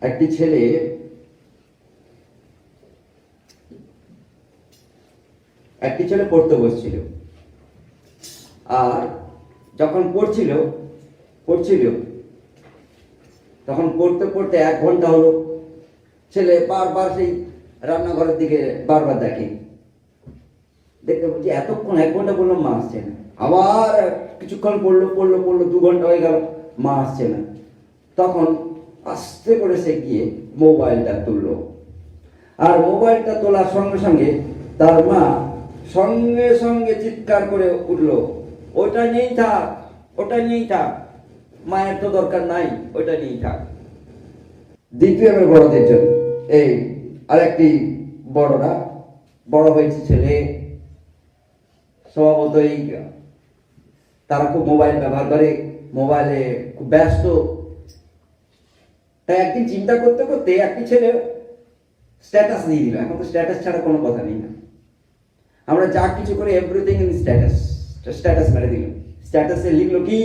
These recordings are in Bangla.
একটি ছেলে পড়তে বসছিল, আর যখন পড়ছিল তখন পড়তে পড়তে 1 ঘন্টা হলো। ছেলে বারবার সেই রান্নাঘরের দিকে বারবার দেখতে বলছি এতক্ষণ 1 ঘন্টা বললো, মা আসছে না। আবার কিছুক্ষণ পড়লো 2 ঘন্টা হয়ে গেল, মা আসছে না। তখন আস্তে করে সে গিয়ে মোবাইলটা তুললো, আর মোবাইলটা তোলার সঙ্গে সঙ্গে তার মা সঙ্গে সঙ্গে চিৎকার করে উঠলো, ওটা নিয়েই থাক, মায়ের তো দরকার নাই, ওটা নিয়েই থাক। দ্বিতীয় বড়দের জন্য এই আরেকটি বড় হয়েছে ছেলে, স্বভাবতই তারা খুব মোবাইল ব্যবহার করে, মোবাইলে খুব ব্যস্ত। তাই একদিন চিন্তা করতে করতে একটি ছেলে স্ট্যাটাস দিয়ে দিল। এখন তো স্ট্যাটাস ছাড়া কোনো কথা নেই না, আমরা যা কিছু করে এভরিথিং ইন স্ট্যাটাস মেরে দিল। স্ট্যাটাসে লিখলো কি,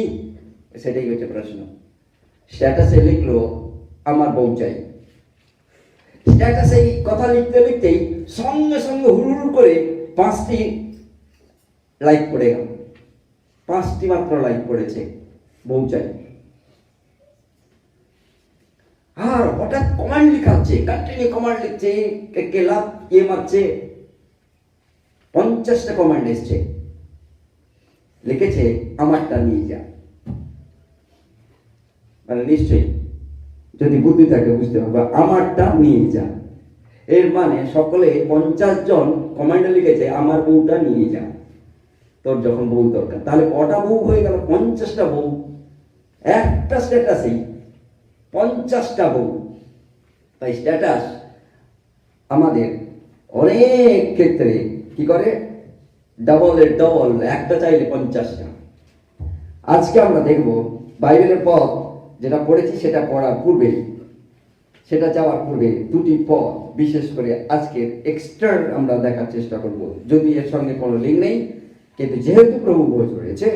সেটাই হচ্ছে প্রশ্ন। স্ট্যাটাসে লিখলো আমার বউ চাই। স্ট্যাটাসে এই কথা লিখতে লিখতেই সঙ্গে সঙ্গে হুড় করে 5টি লাইক পড়ে গেল। 5টি মাত্র লাইক পড়েছে, বউ চাই। আর হঠাৎ কমান্ড লিখাচ্ছে, কন্টিনিউ কমান্ড লিখছে, কে লাভ ইয়ে মারছে। 50টা কমান্ড এসছে, লিখেছে আমারটা নিয়ে যা। মানে নিশ্চয়ই যদি বুদ্ধি থাকে বুঝতে পারবা, আমারটা নিয়ে যা। এর মানে সকলে 50 জন কমান্ডে লিখেছে আমার বউটা নিয়ে যা। তোর যখন বউ দরকার, তাহলে কটা বউ হয়ে গেল? 50টা বউ। একটা স্ট্যাটাসেই 50টা বউ। তাই স্ট্যাটাস আমাদের অনেক ক্ষেত্রে কি করে, ডবলের ডবল, একটা চাইলে 50টা। আজকে আমরা দেখব বাইবেলের পথ যেটা পড়েছি, সেটা পড়ার পূর্বে, সেটা যাওয়ার পূর্বে 2টি পথ বিশেষ করে আজকের এক্সট্রা আমরা দেখার চেষ্টা করব। যদি এর সঙ্গে কোনো লিঙ্ক নেই, কিন্তু যেহেতু প্রভু ভোজ রয়েছে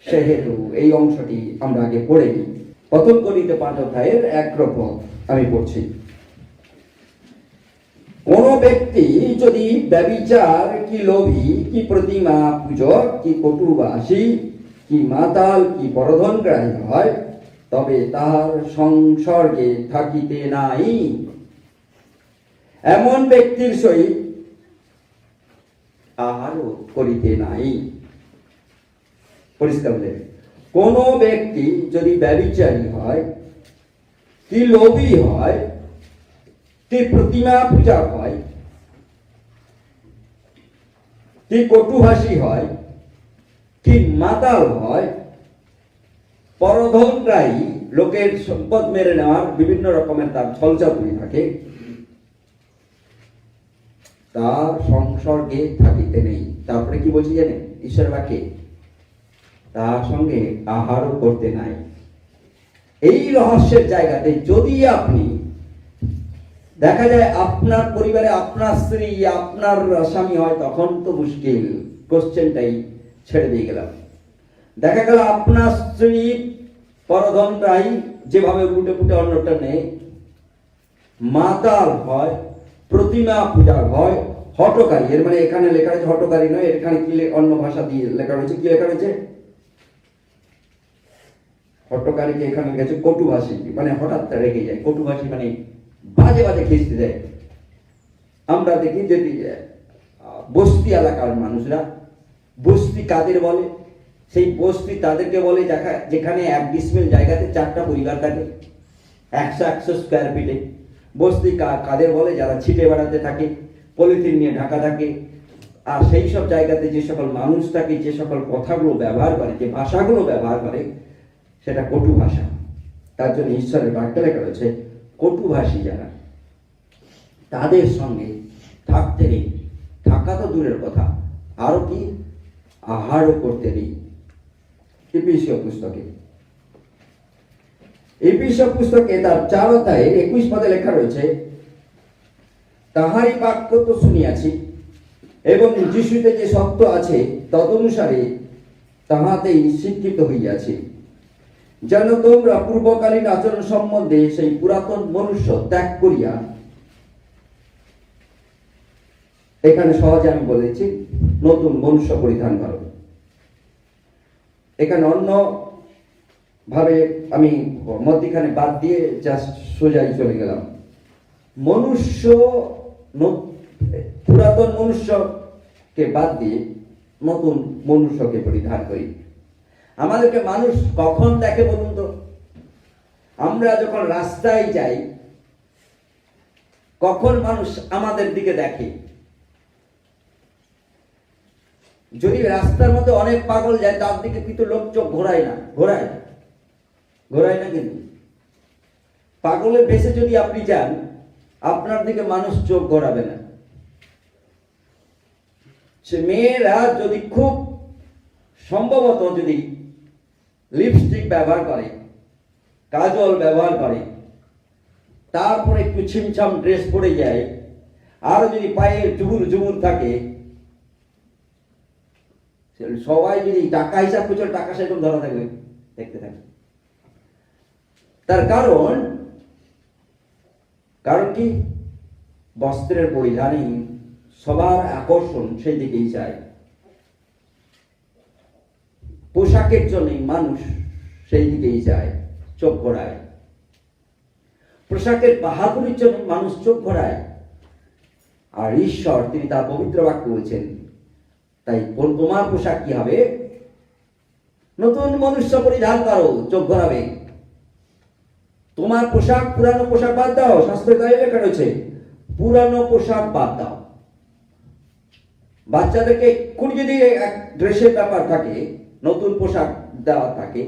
সেহেতু এই অংশটি আমরা আগে পড়ে নিই। প্রথম করিন্থীয় 5 অধ্যায়ের 1 পদ আমি পড়ছি। কোন ব্যক্তি যদি ব্যভিচার, কি লোভী, কি প্রতিমা পূজক, কি কটুভাষী, কি মাতাল, কি পরধনগ্রাহী হয়, তবে তাহার সংসর্গে থাকিতে নাই। এমন ব্যক্তির সহিত আহারও করিতে নাই। পরিষ্কার বলে, কোন ব্যক্তি যদি ব্যভিচারী হয়, কি লোভী হয়, কি প্রতিমা পূজা হয়, কি কটুভাষী হয়, কি মাতাল হয়, পরধনগ্রাহী, লোকের সম্পদ মেরে নেওয়ার বিভিন্ন রকমের তার ছলচাতুরি থাকে, তার সংসর্গে থাকিতে নেই। তারপরে কি বলছি জানেন ঈশ্বর বাক্যে, তার সঙ্গে আহারও করতে নাই। এই রহস্যের জায়গাতে যদি আপনি দেখা যায় আপনার পরিবারে আপনার স্ত্রী, আপনার স্বামী হয়, তখন তো মুশকিল, কোশ্চেনটাই ছেড়ে দিয়ে গেলাম। দেখা গেল আপনার স্ত্রী পরধনগ্রাহী, যেভাবে উল্টে পুটে অন্যটা নেই, মাতাল হয়, প্রতিমা পূজা হয়, হঠকারী। এর মানে এখানে লেখা রয়েছে হঠকারী নয়, এখানে কি অন্য ভাষা দিয়ে লেখা রয়েছে, কি লেখা রয়েছে? হঠকারীকে এখানে গেছে কটুভাষী, মানে হঠাৎ রেগে যায়। কটুভাষী মানে বাজে বাজে খিস্তি দেয়। আমরা দেখি যদি বস্তি এলাকার মানুষরা, বস্তি কাদের বলে? সেই বস্তি তাদেরকে বলে যেখানে 1 ডিসমিল জায়গাতে 4টা পরিবার থাকে, 100 স্কোয়ার ফিটে। বস্তি কাদের বলে? যারা ছিটে বেড়াতে থাকে, পলিথিন নিয়ে ঢাকা থাকে। আর সেই সব জায়গাতে যে সকল মানুষ থাকে, যে সকল কথাগুলো ব্যবহার করে, যে ভাষাগুলো ব্যবহার করে, সেটা কটু ভাষা। তার জন্য ঈশ্বরের বাক্যে লেখা রয়েছে কটুভাষী যারা, তাদের সঙ্গে থাকতে নেই। থাকা তো দূরের কথা, আরো কি আহারও করতে নেই। এফেসীয় পুস্তকে তার 4 অধ্যায়ের 21 পদে লেখা রয়েছে, তাহারই বাক্য তো শুনিয়াছি, এবং যিশুতে যে সত্য আছে তদনুসারে তাহাতেই শিক্ষিত হইয়াছি। যেন তোমরা পূর্বকালীন আচরণ সম্বন্ধে সেই পুরাতন মনুষ্য ত্যাগ করিয়া, এখানে সহজে আমি বলেছি নতুন মনুষ্য পরিধান করো। এখানে অন্য ভাবে আমি মধ্যখানে বাদ দিয়ে জাস্ট সোজাই চলে গেলাম। মনুষ্য, পুরাতন মনুষ্যকে বাদ দিয়ে নতুন মনুষ্যকে পরিধান করি। আমাদেরকে মানুষ কখন দেখে বলুন তো? আমরা যখন রাস্তায় যাই, কখন মানুষ আমাদের দিকে দেখে? যদি রাস্তার মধ্যে অনেক পাগল যায়, তার দিকে কিন্তু লোক চোখ ঘোরায় না, ঘোরায় না। কিন্তু পাগলের বেশে যদি আপনি যান, আপনার দিকে মানুষ চোখ ঘোরাবে না। সে মেয়েরা যদি খুব সম্ভবত যদি লিপস্টিক ব্যবহার করে, কাজল ব্যবহার করে, তারপরে একটু ছিমছাম ড্রেস পরে যায়, আর যদি পায়ে জুবুর থাকে, সবাই যদি টাকা হিসাব করছে, টাকা সেরকম ধরা থাকবে, দেখতে থাকবে। তার কারণ কি? বস্ত্রের পরিধানেই সবার আকর্ষণ সেই দিকেই যায়। পোশাকের জন্যই মানুষ সেই দিকেই যায়, চোখ ঘোরায়। পোশাকের বাহাদুরির জন্য মানুষ চোখ ঘোরায়। আর ঈশ্বর তিনি তার পবিত্র বাক্য বলছেন, তাই তোমার পোশাক কি হবে? নতুন মনুষ্য পরিধান করো, চোখ ঘোরাবে। তোমার পোশাক, পুরানো পোশাক বাদ দাও। শাস্ত্রে তাই লেখা রয়েছে, পুরানো পোশাক বাদ দাও। বাচ্চাদেরকে কোন যদি এক ড্রেসের ব্যাপার থাকে, নতুন পোশাক দেওয়া থাকে,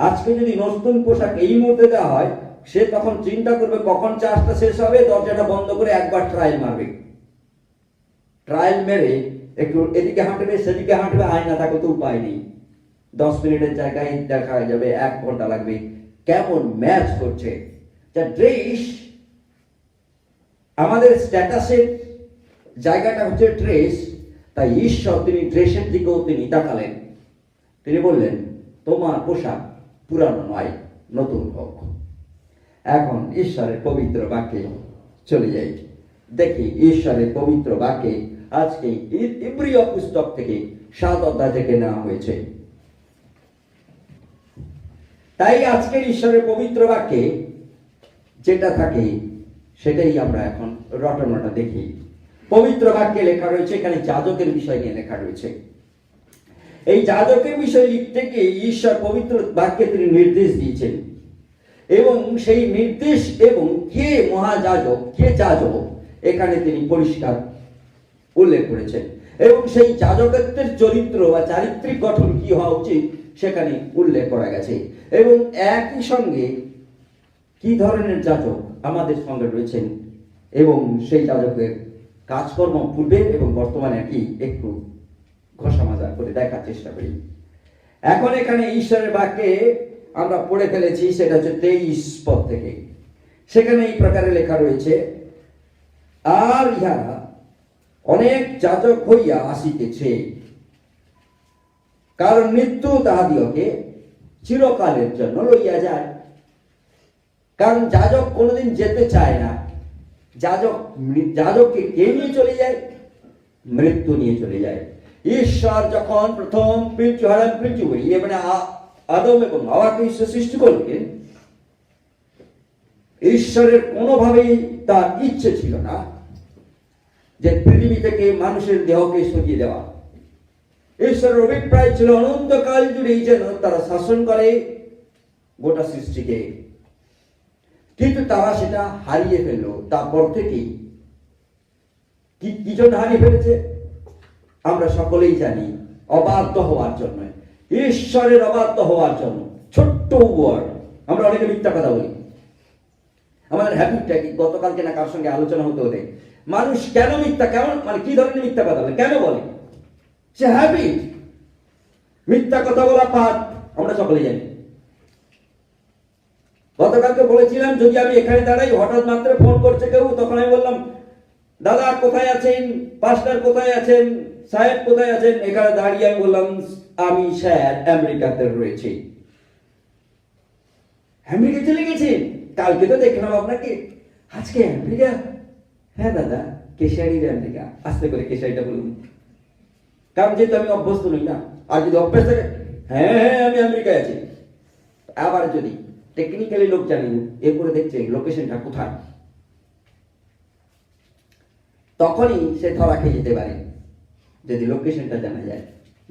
আজকে যদি নতুন পোশাক এই মুহূর্তে দেওয়া হয়, সে তখন চিন্তা করবে কখন চার্জটা শেষ হবে, দরজাটা বন্ধ করে একবার ট্রায়াল মারবে। ট্রায়াল মেরে একটু এদিকে হাঁটবে, সেদিকে হাঁটবে, আয়না থাকে তো উপায় নেই। 10 মিনিটের জায়গায় দেখা যাবে 1 ঘন্টা লাগবে। কেমন ম্যাচ করছে? যা ড্রেস, আমাদের স্ট্যাটাসের জায়গাটা হচ্ছে ড্রেস। তাই ঈশ্বর তিনি ড্রেসের দিকেও তিনি তাকালেন। তিনি বললেন, তোমার পোশাক পুরানো নয়, নতুন হোক। এখন ঈশ্বরের পবিত্র বাক্যে চলে যাই, দেখি ঈশ্বরের পবিত্র বাক্যে আজকে ইব্রিয় পুস্তক থেকে 7 অধ্যায় থেকে নেওয়া হয়েছে। তাই আজকের ঈশ্বরের পবিত্র বাক্যে যেটা থাকে সেটাই আমরা এখন রটনাটা দেখি। পবিত্র বাক্যে লেখা রয়েছে, এখানে যাজকের বিষয় নিয়ে লেখা রয়েছে। এই যাজকের বিষয় লিখতে গিয়ে ঈশ্বর পবিত্র বাক্যে তিনি নির্দেশ দিয়েছেন, এবং সেই নির্দেশ এবং কে মহাযাজক, কে যাজক, এখানে তিনি পরিষ্কার উল্লেখ করেছেন। এবং সেই যাজকত্বের চরিত্র বা চারিত্রিক গঠন কি হওয়া উচিত সেখানে উল্লেখ করা গেছে। এবং একই সঙ্গে কি ধরনের যাজক আমাদের সঙ্গে রয়েছেন, এবং সেই যাজকের কাজকর্ম পূর্বের এবং বর্তমানে কি একটু ঘষা মাজা করে দেখার চেষ্টা করি। এখন এখানে ঈশ্বরের বাক্যে আমরা পড়ে ফেলেছি, সেটা হচ্ছে 23 পদ থেকে। সেখানে এই প্রকারে লেখা রয়েছে, আর ইহারা অনেক যাজক হইয়া আসিতেছে, কারণ মৃত্যু তাহাদিওকে চিরকালের জন্য লইয়া যায়। কারণ যাজক কোনোদিন যেতে চায় না। যাজককে কে নিয়ে চলে যায়? মৃত্যু নিয়ে চলে যায়। ঈশ্বর যখন প্রথম পৃথিবী মানে আদম এবং হাওয়াকে ঈশ্বর সৃষ্টি করলেন, ঈশ্বরের কোনোভাবেই তার ইচ্ছে ছিল না যে পৃথিবী থেকে মানুষের দেহকে সরিয়ে দেওয়া। ঈশ্বরের অভিপ্রায় ছিল অনন্তকাল জুড়েই যেন তারা শাসন করে গোটা সৃষ্টিকে। কিন্তু তারা সেটা হারিয়ে ফেলল। তারপর থেকেই কি জন্য হারিয়ে ফেলেছে আমরা সকলেই জানি, অবাধ্য হওয়ার জন্য, ঈশ্বরের অবাধ্য হওয়ার জন্য। ছোট্ট ওয়ার্ড, আমরা অনেকে মিথ্যা কথা বলি। আমাদের হ্যাবিটটা কি, গতকালকে না কার সঙ্গে আলোচনা হতে মানুষ কেন মিথ্যা, কেমন মানে কি ধরনের মিথ্যা কথা বলে, কেন বলে? সে হ্যাবিট। মিথ্যা কথা বলা পাপ, আমরা সকলে জানি। গতকালকে বলেছিলাম, যদি আমি এখানে দাঁড়াই, হঠাৎ মাত্র ফোন করছে কেউ, তখন আমি বললাম, দাদা কোথায় আছেন, পাস্টার কোথায় আছেন, সাহেব কোথায় আছেন? এখানে দাঁড়িয়ে আমি বললাম, আমি স্যার আমেরিকাতে রয়েছি। আমেরিকা চলে গেছেন? কালকে তো দেখলাম আপনাকে। আজকে আমেরিকা? হ্যাঁ দাদা, কেশিয়ারির আমেরিকা। আস্তে করে কেশিয়ারিটা বলুন, কারণ যেহেতু আমি অভ্যস্ত নই না। আর যদি অভ্যাস থাকে, হ্যাঁ হ্যাঁ আমি আমেরিকায় আছি, আবার যদি টেকনিক্যালি লোক জানি না, এরপরে দেখছে লোকেশনটা কোথায়, তখনই সে ধরা খেয়ে যেতে পারে। যদি লোকেশনটা জানা যায়,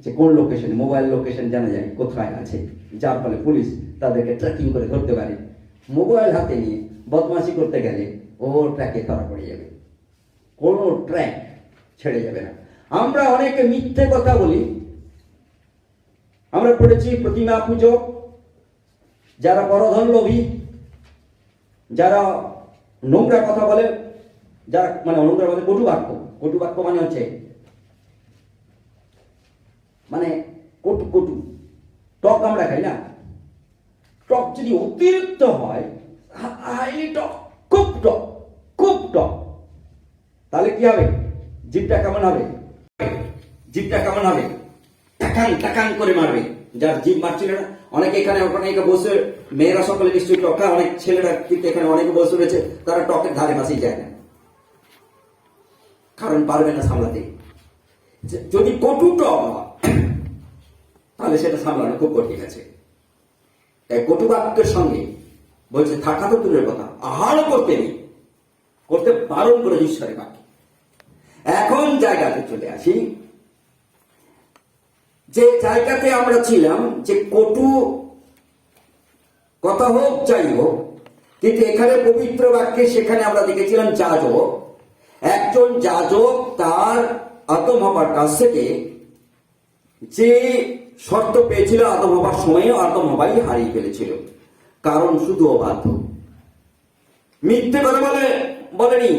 যে কোন লোকেশনে, মোবাইল লোকেশন জানা যায় কোথায় আছে, যার ফলে পুলিশ তাদেরকে ট্র্যাকিং করে ধরতে পারে। মোবাইল হাতে নিয়ে বদমাশি করতে গেলে ও ট্র্যাকে ধরা পড়ে যাবে, কোনো ট্র্যাক ছেড়ে যাবে না। আমরা অনেকে মিথ্যে কথা বলি। আমরা পড়েছি প্রতিমা পুজো, যারা পরধন লোভী, যারা নোংরা কথা বলে, যারা মানে নোংরা বলে কটু বাক্য। কটু বাক্য মানে হচ্ছে মানে কটু কটু টক আমরা খাই না, টক যদি অতিরিক্ত হয়, হাইলি টক, খুব টক, খুব টক, তাহলে কি হবে? জিভটা কেমন হবে? জিভটা কেমন হবে? টাকাং টাকাং করে মারবে। যার জিভ মারছিল না, অনেকে এখানে অনেকে বসে, মেয়েরা সকলে নিশ্চয়ই টকা, অনেক ছেলেরা কিন্তু এখানে অনেকে বসে রয়েছে, তারা টকের ধারে পাশেই যায় না, কারণ পারবে না সামলাতে। যদি কটু টক হয় তাহলে সেটা সামলানো খুব কঠিন আছে। তাই কটু বাক্যের সঙ্গে বলছে থাকা তো দূরের কথা, আহারও করতে নেই, করতে বারণ করে ঈশ্বরের বাক্য। এখন জায়গাতে চলে আসি, যে জায়গাতে আমরা ছিলাম, যে কটু কথা হোক যাই হোক, কিন্তু এখানে পবিত্র বাক্যে সেখানে আমরা দেখেছিলাম যাজক, একজন যাজক তার আদম হবার কাছ থেকে যে শর্ত পেয়েছিল, আদম হবার সময়ে আদম হবাই হারিয়ে ফেলেছিল, কারণ শুধু অবাধ্য। মিথ্যে কথা বলেনি,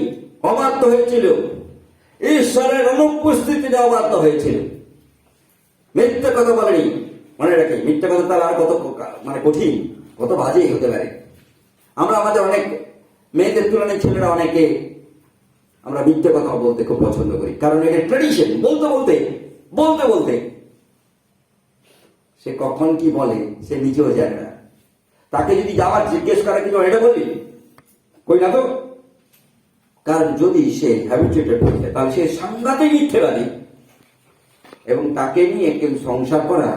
অবাধ্য হয়েছিল, ঈশ্বরের অনুপস্থিতিতে অবাধ্য হয়েছিল। মিথ্যে কথা বলেনি, মনে রাখি, মিথ্যে কথা তার আর কত মানে কঠিন, কত বাজে হতে পারে। আমরা আমাদের অনেক মেয়েদের তুলনায় ছেলেরা অনেকে আমরা মিথ্যে কথা বলতে খুব পছন্দ করি, কারণ এটা ট্রেডিশন। বলতে বলতে বলতে বলতে সে কখন কি বলে সে নিজেও জানে না। তাকে যদি যাওয়ার জিজ্ঞেস করা কি এটা বললি, কই না তো, কারণ যদি সে হ্যাবিচুয়েটেড হয়ে যায় তাহলে সে সাংঘাতিক মিথ্যেবাদী, এবং তাকে নিয়ে কেউ সংসার করা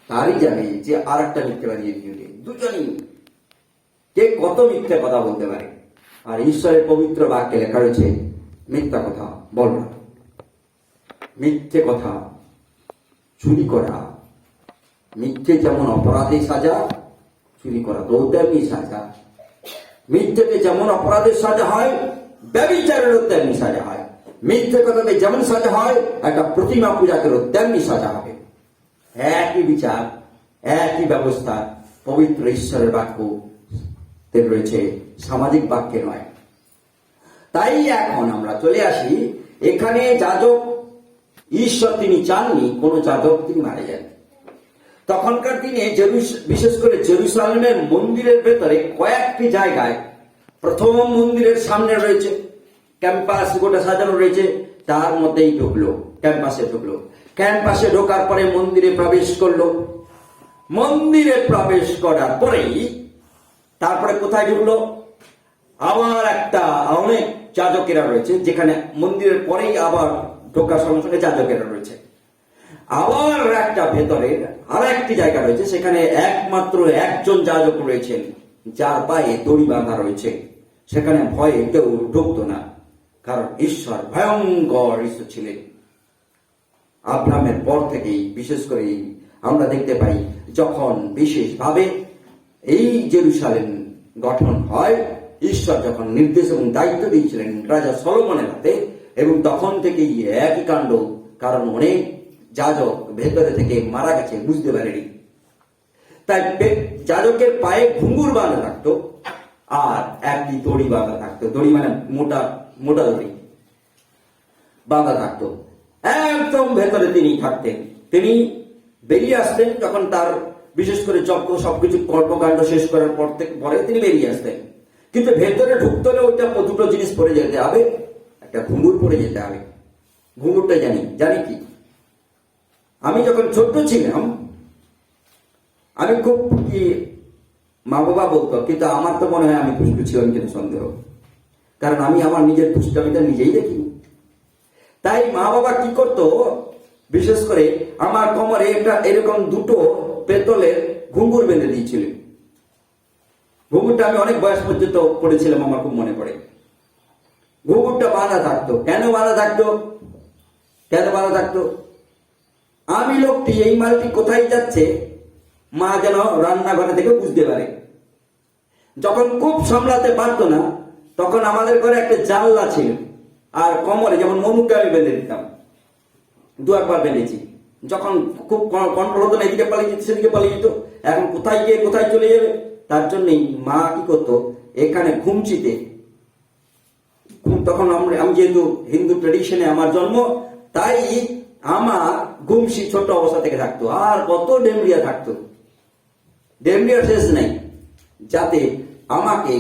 তারই জানে যে আর একটা মিথ্যেবাদী যুগে দুজনই কে কত মিথ্যে কথা বলতে পারে। আর ঈশ্বরের পবিত্র বাক্যে লেখা রয়েছে মিথ্যা কথা বল না। মিথ্যে কথা, চুরি করা, মিথ্যে যেমন অপরাধের সাজা, চুরি করা তো তেমনি সাজা। মিথ্যেতে যেমন অপরাধের সাজা হয়, ব্যভিচারেরও তেমনি সাজা হয়। মিথ্যে কথাতে যেমন সাজা হয়, একটা প্রতিমা পূজাকেরও তেমনি সাজা হবে। একই বিচার, একই ব্যবস্থা পবিত্র ঈশ্বরের বাক্য রয়েছে, সামাজিক বাক্যে নয়। তাই এখন আমরা চলে আসি এখানে, যাজক ঈশ্বর তিনি চাননি কোন যাজক তিনি মারা যান। তখনকার দিনে বিশেষ করে জেরুসালেমের মন্দিরের ভেতরে কয়েকটি জায়গায়, প্রথম মন্দিরের সামনে রয়েছে ক্যাম্পাস, গোটা সাজানো রয়েছে, তার মধ্যেই ঢুকলো, ক্যাম্পাসে ঢুকলো। ক্যাম্পাসে ঢোকার পরে মন্দিরে প্রবেশ করলো। মন্দিরে প্রবেশ করার পরেই তারপরে কোথায় ঢুকলো? আবার একটা অনেক যাজকেরা রয়েছে, যেখানে মন্দিরের পরেই আবার ঢোকার সঙ্গে সঙ্গে যাজকেরা রয়েছে। আবার একটা ভেতরে আর একটি জায়গা রয়েছে, সেখানে একমাত্র একজন যাজক রয়েছেন, যার পায়ে দড়ি বাঁধা রয়েছে। সেখানে ভয়ে কেউ ঢুকতো না, কারণ ঈশ্বর ভয়ঙ্কর ঈশ্বর ছিলেন। আব্রাহামের পর থেকেই বিশেষ করে আমরা দেখতে পাই, যখন বিশেষভাবে এই জেরুসালেম গঠন হয়, ঈশ্বর যখন নির্দেশ এবং দায়িত্ব দিয়েছিলেন রাজা সলোমনের হাতে, এবং তখন থেকেই একই কাণ্ড, কারণ অনেক যাজক ভেতরে থেকে মারা গেছে বুঝতে পারেনি। তাই যাজকের পায়ে ঘুঙুর বাঁধা থাকতো, আর একটি দড়ি বাঁধা থাকতো। দড়ি মানে মোটা মোটা দড়ি বাঁধা থাকতো। একদম ভেতরে তিনি থাকতেন। তিনি বেরিয়ে আসতেন যখন তার বিশেষ করে যজ্ঞ সবকিছু কর্মকাণ্ড শেষ করার পরে তিনি বেরিয়ে আসতেন। কিন্তু ভেতরে ঢুকতে হলে ওইটা দুটো জিনিস পরে যেতে হবে, একটা ঘুঙুর পরে যেতে হবে। ঘুঙুরটা জানি কি, আমি যখন ছোট্ট ছিলাম, আমি খুব মা বাবা বলতো, কিন্তু আমার তো মনে হয় আমি পুষ্টু ছিলাম কিনা সন্দেহ, কারণ আমি আমার নিজের পুষ্টামিটা নিজেই দেখি। তাই মা বাবা কি করতো, বিশেষ করে আমার কোমরে একটা এরকম দুটো পেতলের ঘুঙুর বেঁধে দিয়েছিল। ঘুঙুরটা আমি অনেক বয়স পর্যন্ত পড়েছিলাম, আমার খুব মনে পড়ে। ঘুঙুরটা বাঁধা থাকতো। কেন বাঁধা থাকতো? কেন বাঁধা থাকতো? আমি লোকটি, এই মালটি কোথায় যাচ্ছে মা যেন রান্নাঘরে থেকে বুঝতে পারে। যখন খুব সামলাতে পারতো না, তখন আমাদের ঘরে একটা জানলা ছিল, আর কোমরে যেমন মনুকে আমি বেঁধে দিতাম, দু একবার বেঁধেছি। যখন খুব কন্ট্রোল হতো না, এদিকে পালিয়ে যেত সেদিকে পালিয়ে যেত, এখন কোথায় গিয়ে কোথায় চলে যাবে, তার জন্যই মা কি করতো, এখানে ঘুমচিতে, তখন আমি যেহেতু হিন্দু ট্রেডিশনে আমার জন্ম, তাই আমার ঘুমসি ছোট অবস্থা থেকে থাকতো, আর কত ডেমরিয়া থাকতো, ডেমরিয়া শেষ নাই, যাতে আমাকে,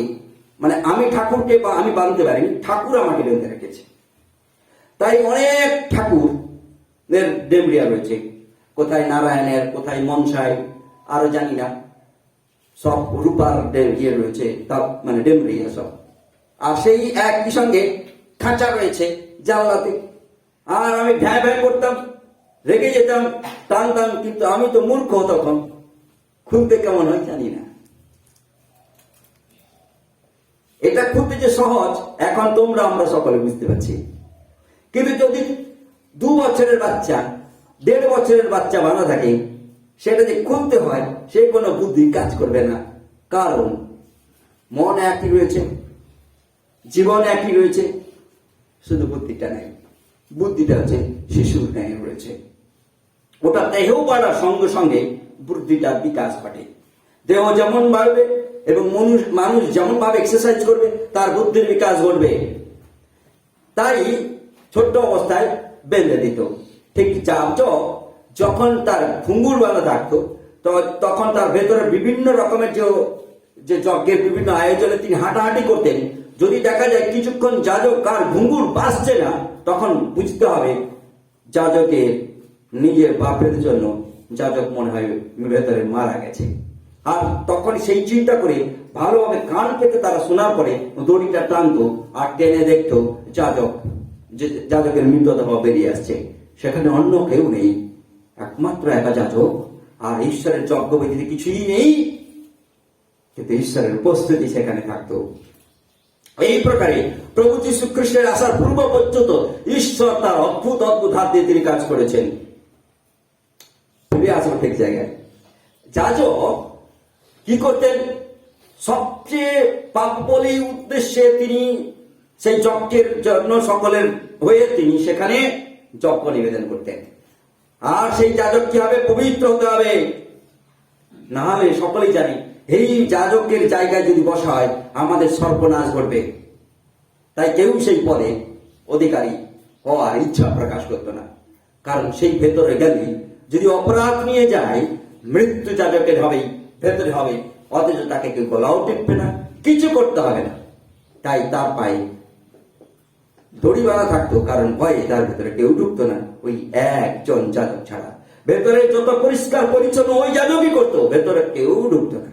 মানে আমি ঠাকুরকে আমি বাঁধতে পারিনি, ঠাকুর আমাকে বেঁধে রেখেছে। তাই অনেক ঠাকুরের ডেমরিয়া রয়েছে, কোথায় নারায়ণের, কোথায় মনসাই, আরো জানি না, সব রূপার ইয়ে রয়েছে, তা মানে ডেমরিয়া সব। আর সেই একই সঙ্গে খাঁচা রয়েছে জানলাতে, আর আমি ভ্যাঁ ভ্যাঁ করতাম, রেগে যেতাম, টানতাম, কিন্তু আমি তো মূর্খ তখন, খুলতে কেমন হয় জানি না। এটা খুলতে যে সহজ এখন তোমরা আমরা সকলে বুঝতে পারছি, কিন্তু যদি 2 বছরের বাচ্চা, 1.5 বছরের বাচ্চা বাঁধা থাকে, সেটা যে খুলতে হয় সে কোনো বুদ্ধি কাজ করবে না, কারণ মন একই রয়েছে, জীবন একই রয়েছে, শুধু বুদ্ধিটা নেই। বুদ্ধিটা হচ্ছে শিশুর ন্যায় রয়েছে, ওটা দেহ বাড়ার সঙ্গে সঙ্গে বুদ্ধিটার বিকাশ ঘটে। দেহ যেমন বাড়বে এবং মানুষ যেমন ভাবে এক্সারসাইজ করবে, তার বুদ্ধির বিকাশ ঘটবে। তাই ছোট্ট অবস্থায় বেঁধে দিত। ঠিক যখন তার ঘুঙুর বাঁধা থাকতো, তখন তার ভেতরে বিভিন্ন রকমের যে যজ্ঞের বিভিন্ন আয়োজনে তিনি হাঁটাহাঁটি করতেন। যদি দেখা যায় কিছুক্ষণ যাজক কার ঘুঙুর বাঁচছে না, তখন বুঝতে হবে যাজকের নিজের বাপের জন্য যাজক মনে হয় ভেতরে মারা গেছে। আর তখন সেই চিন্তা করে ভালোভাবে কান পেতে তারা শোনার পরে দড়িটা টানতো, আর টেনে দেখতো যাজকের মৃতদেহ বেরিয়ে আসছে। সেখানে অন্য কেউ নেই, একমাত্র একা যাজক, আর ঈশ্বরের যজ্ঞবেদিতে কিছুই নেই, কিন্তু ঈশ্বরের উপস্থিতি সেখানে থাকতো। এই প্রকারে প্রভু যীশু খ্রিস্টের আসার পূর্ব পর্যন্ত ঈশ্বর তার অদ্ভুত অদ্ভুত হাত দিয়ে তিনি কাজ করেছেন। ফিরে আসবো ঠিক জায়গায়। যাজক কি করতেন? সবচেয়ে পাপ বলি উদ্দেশ্যে তিনি সেই যজ্ঞের জন্য সকলের হয়ে তিনি সেখানে যজ্ঞ নিবেদন করতেন। আর সেই যাজক কি হবে? পবিত্র হতে হবে, না হলে সকলেই জানি এই যাজকের জায়গায় যদি বসা হয় আমাদের সর্বনাশ ঘটবে। তাই কেউ সেই পদে অধিকারী হওয়ার ইচ্ছা প্রকাশ করত না, কারণ সেই ভেতরে গেলে যদি অপরাধ নিয়ে যায়, মৃত্যু যাজকের হবেই, ভেতরে হবে, অথচ তাকে কেউ গলাও টিপবে না, কিছু করতে হবে না। তাই তার পায়ে দড়ি বাঁধা থাকতো, কারণ ভয়ে তার ভেতরে কেউ ঢুকতো না, ওই একজন যাজক ছাড়া। ভেতরে যত পরিষ্কার পরিচ্ছন্ন ওই যাজকই করতো, ভেতরে কেউ ঢুকতো না।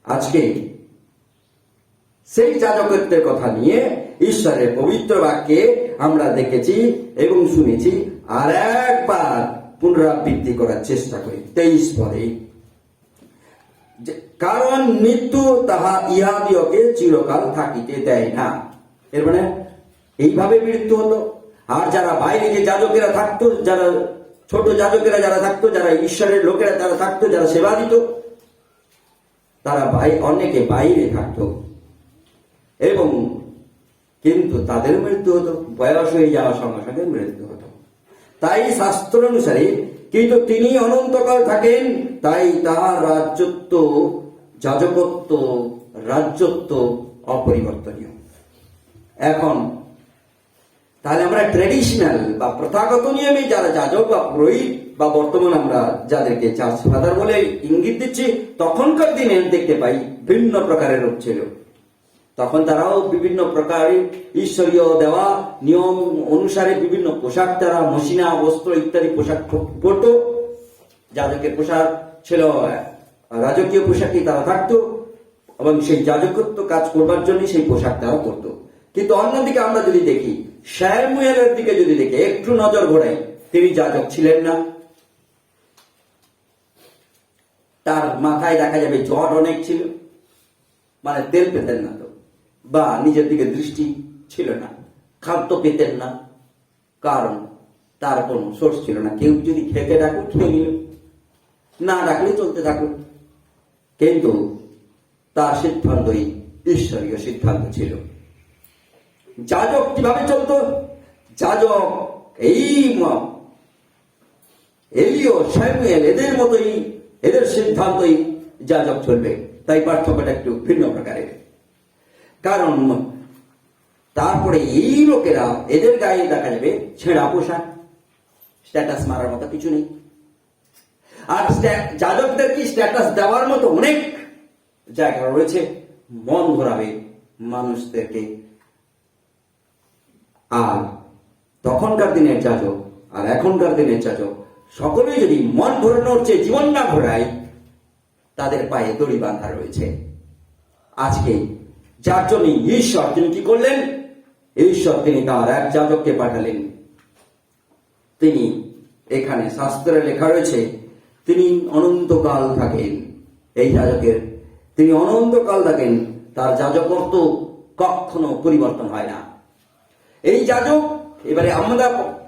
আজকে সেই যাজকত্বের কথা নিয়ে ঈশ্বরের পবিত্র বাক্যে আমরা দেখেছি এবং শুনেছি। আর একবার পুনরাবৃত্তি করার চেষ্টা করি 23 পদে, কারণ মৃত্যু তাহা ইহাদিওকে চিরকাল থাকিতে দেয় না। এর মানে এইভাবে মৃত্যু হতো। আর যারা বাইরে যে যাজকেরা থাকতো, যারা ছোট যাজকেরা যারা থাকতো, যারা ঈশ্বরের লোকেরা যারা থাকতো, যারা সেবা দিত, তারা অনেকে বাইরে থাকতো, এবং কিন্তু তাদের মৃত্যু হতো, বয়স হয়ে যাওয়ার সঙ্গে সঙ্গে মৃত্যু হতো। তাই শাস্ত্র অনুসারে কিন্তু তিনি অনন্তকাল থাকেন, তাই তাহার রাজ্যত্ব, যাজকত্ব, রাজ্যত্ব অপরিবর্তনীয়। এখন তাহলে আমরা ট্রেডিশনাল বা প্রথাগত নিয়মে যারা যাজক বা পুরোহিত বা বর্তমান আমরা যাদেরকে চার্চ ফাদার বলে ইঙ্গিত দিচ্ছি, তখনকার দিনে দেখতে পাই ভিন্ন প্রকারের রূপ ছিল। তখন তারাও বিভিন্ন প্রকারের ঈশ্বরীয় দেওয়া নিয়ম অনুসারে বিভিন্ন পোশাক, তারা মসিনা বস্ত্র ইত্যাদি পোশাক পরত, যাজকের পোশাক ছিল রাজকীয় পোশাকই তারা থাকতো এবং সেই যাজকত্ব কাজ করবার জন্য সেই পোশাক তারা করতো। কিন্তু অন্যদিকে আমরা যদি দেখি, শামুয়েলের দিকে যদি দেখি, একটু নজর ঘোরাই, তিনি যাজক ছিলেন না। তার মাথায় দেখা যাবে জ্বর অনেক ছিল, মানে তেল পেতেন না তো, বা নিজের দিকে দৃষ্টি ছিল না, খাদ্য পেতেন না, কারণ তার কোনো সোর্স ছিল না। কেউ যদি খেতে ডাকুক খেয়ে নিল, না ডাকলে চলতে থাকুক। কিন্তু তার সিদ্ধান্তই ঈশ্বরীয় সিদ্ধান্ত ছিল। যাজক কিভাবে চলতো? যাজক এলিও, শামুয়েল এদের মতোই, এদের সিদ্ধান্তই যাজক চলবে। তাই পার্থক্যটা একটু ভিন্ন প্রকারের। কারণ তারপরে এই লোকেরা, এদের গায়ে দেখা যাবে ছেঁড়া পোশাক, স্ট্যাটাস মারার মতো কিছু নেই। আর যাজকদের কি স্ট্যাটাস দেওয়ার মতো অনেক জায়গা রয়েছে, মন ঘোরাবে মানুষদেরকে। আর তখনকার দিনের যাজক আর এখনকার দিনের যাজক সকলেই যদি মন ঘোরানোর চেয়ে জীবন না ঘোরায়, তাদের পায়ে দড়ি বাঁধা রয়েছে। আজকে যার জন্য ঈশ্বর, তিনি কি করলেন? ঈশ্বর তিনি তার এক যাজককে পাঠালেন। তিনি, এখানে শাস্ত্রে লেখা রয়েছে, তিনি অনন্তকাল থাকেন। এই যাজকের তিনি অনন্তকাল থাকেন, তার যাজকত্ব কখনো পরিবর্তন হয় না। এই যাজক, এবারে আমরা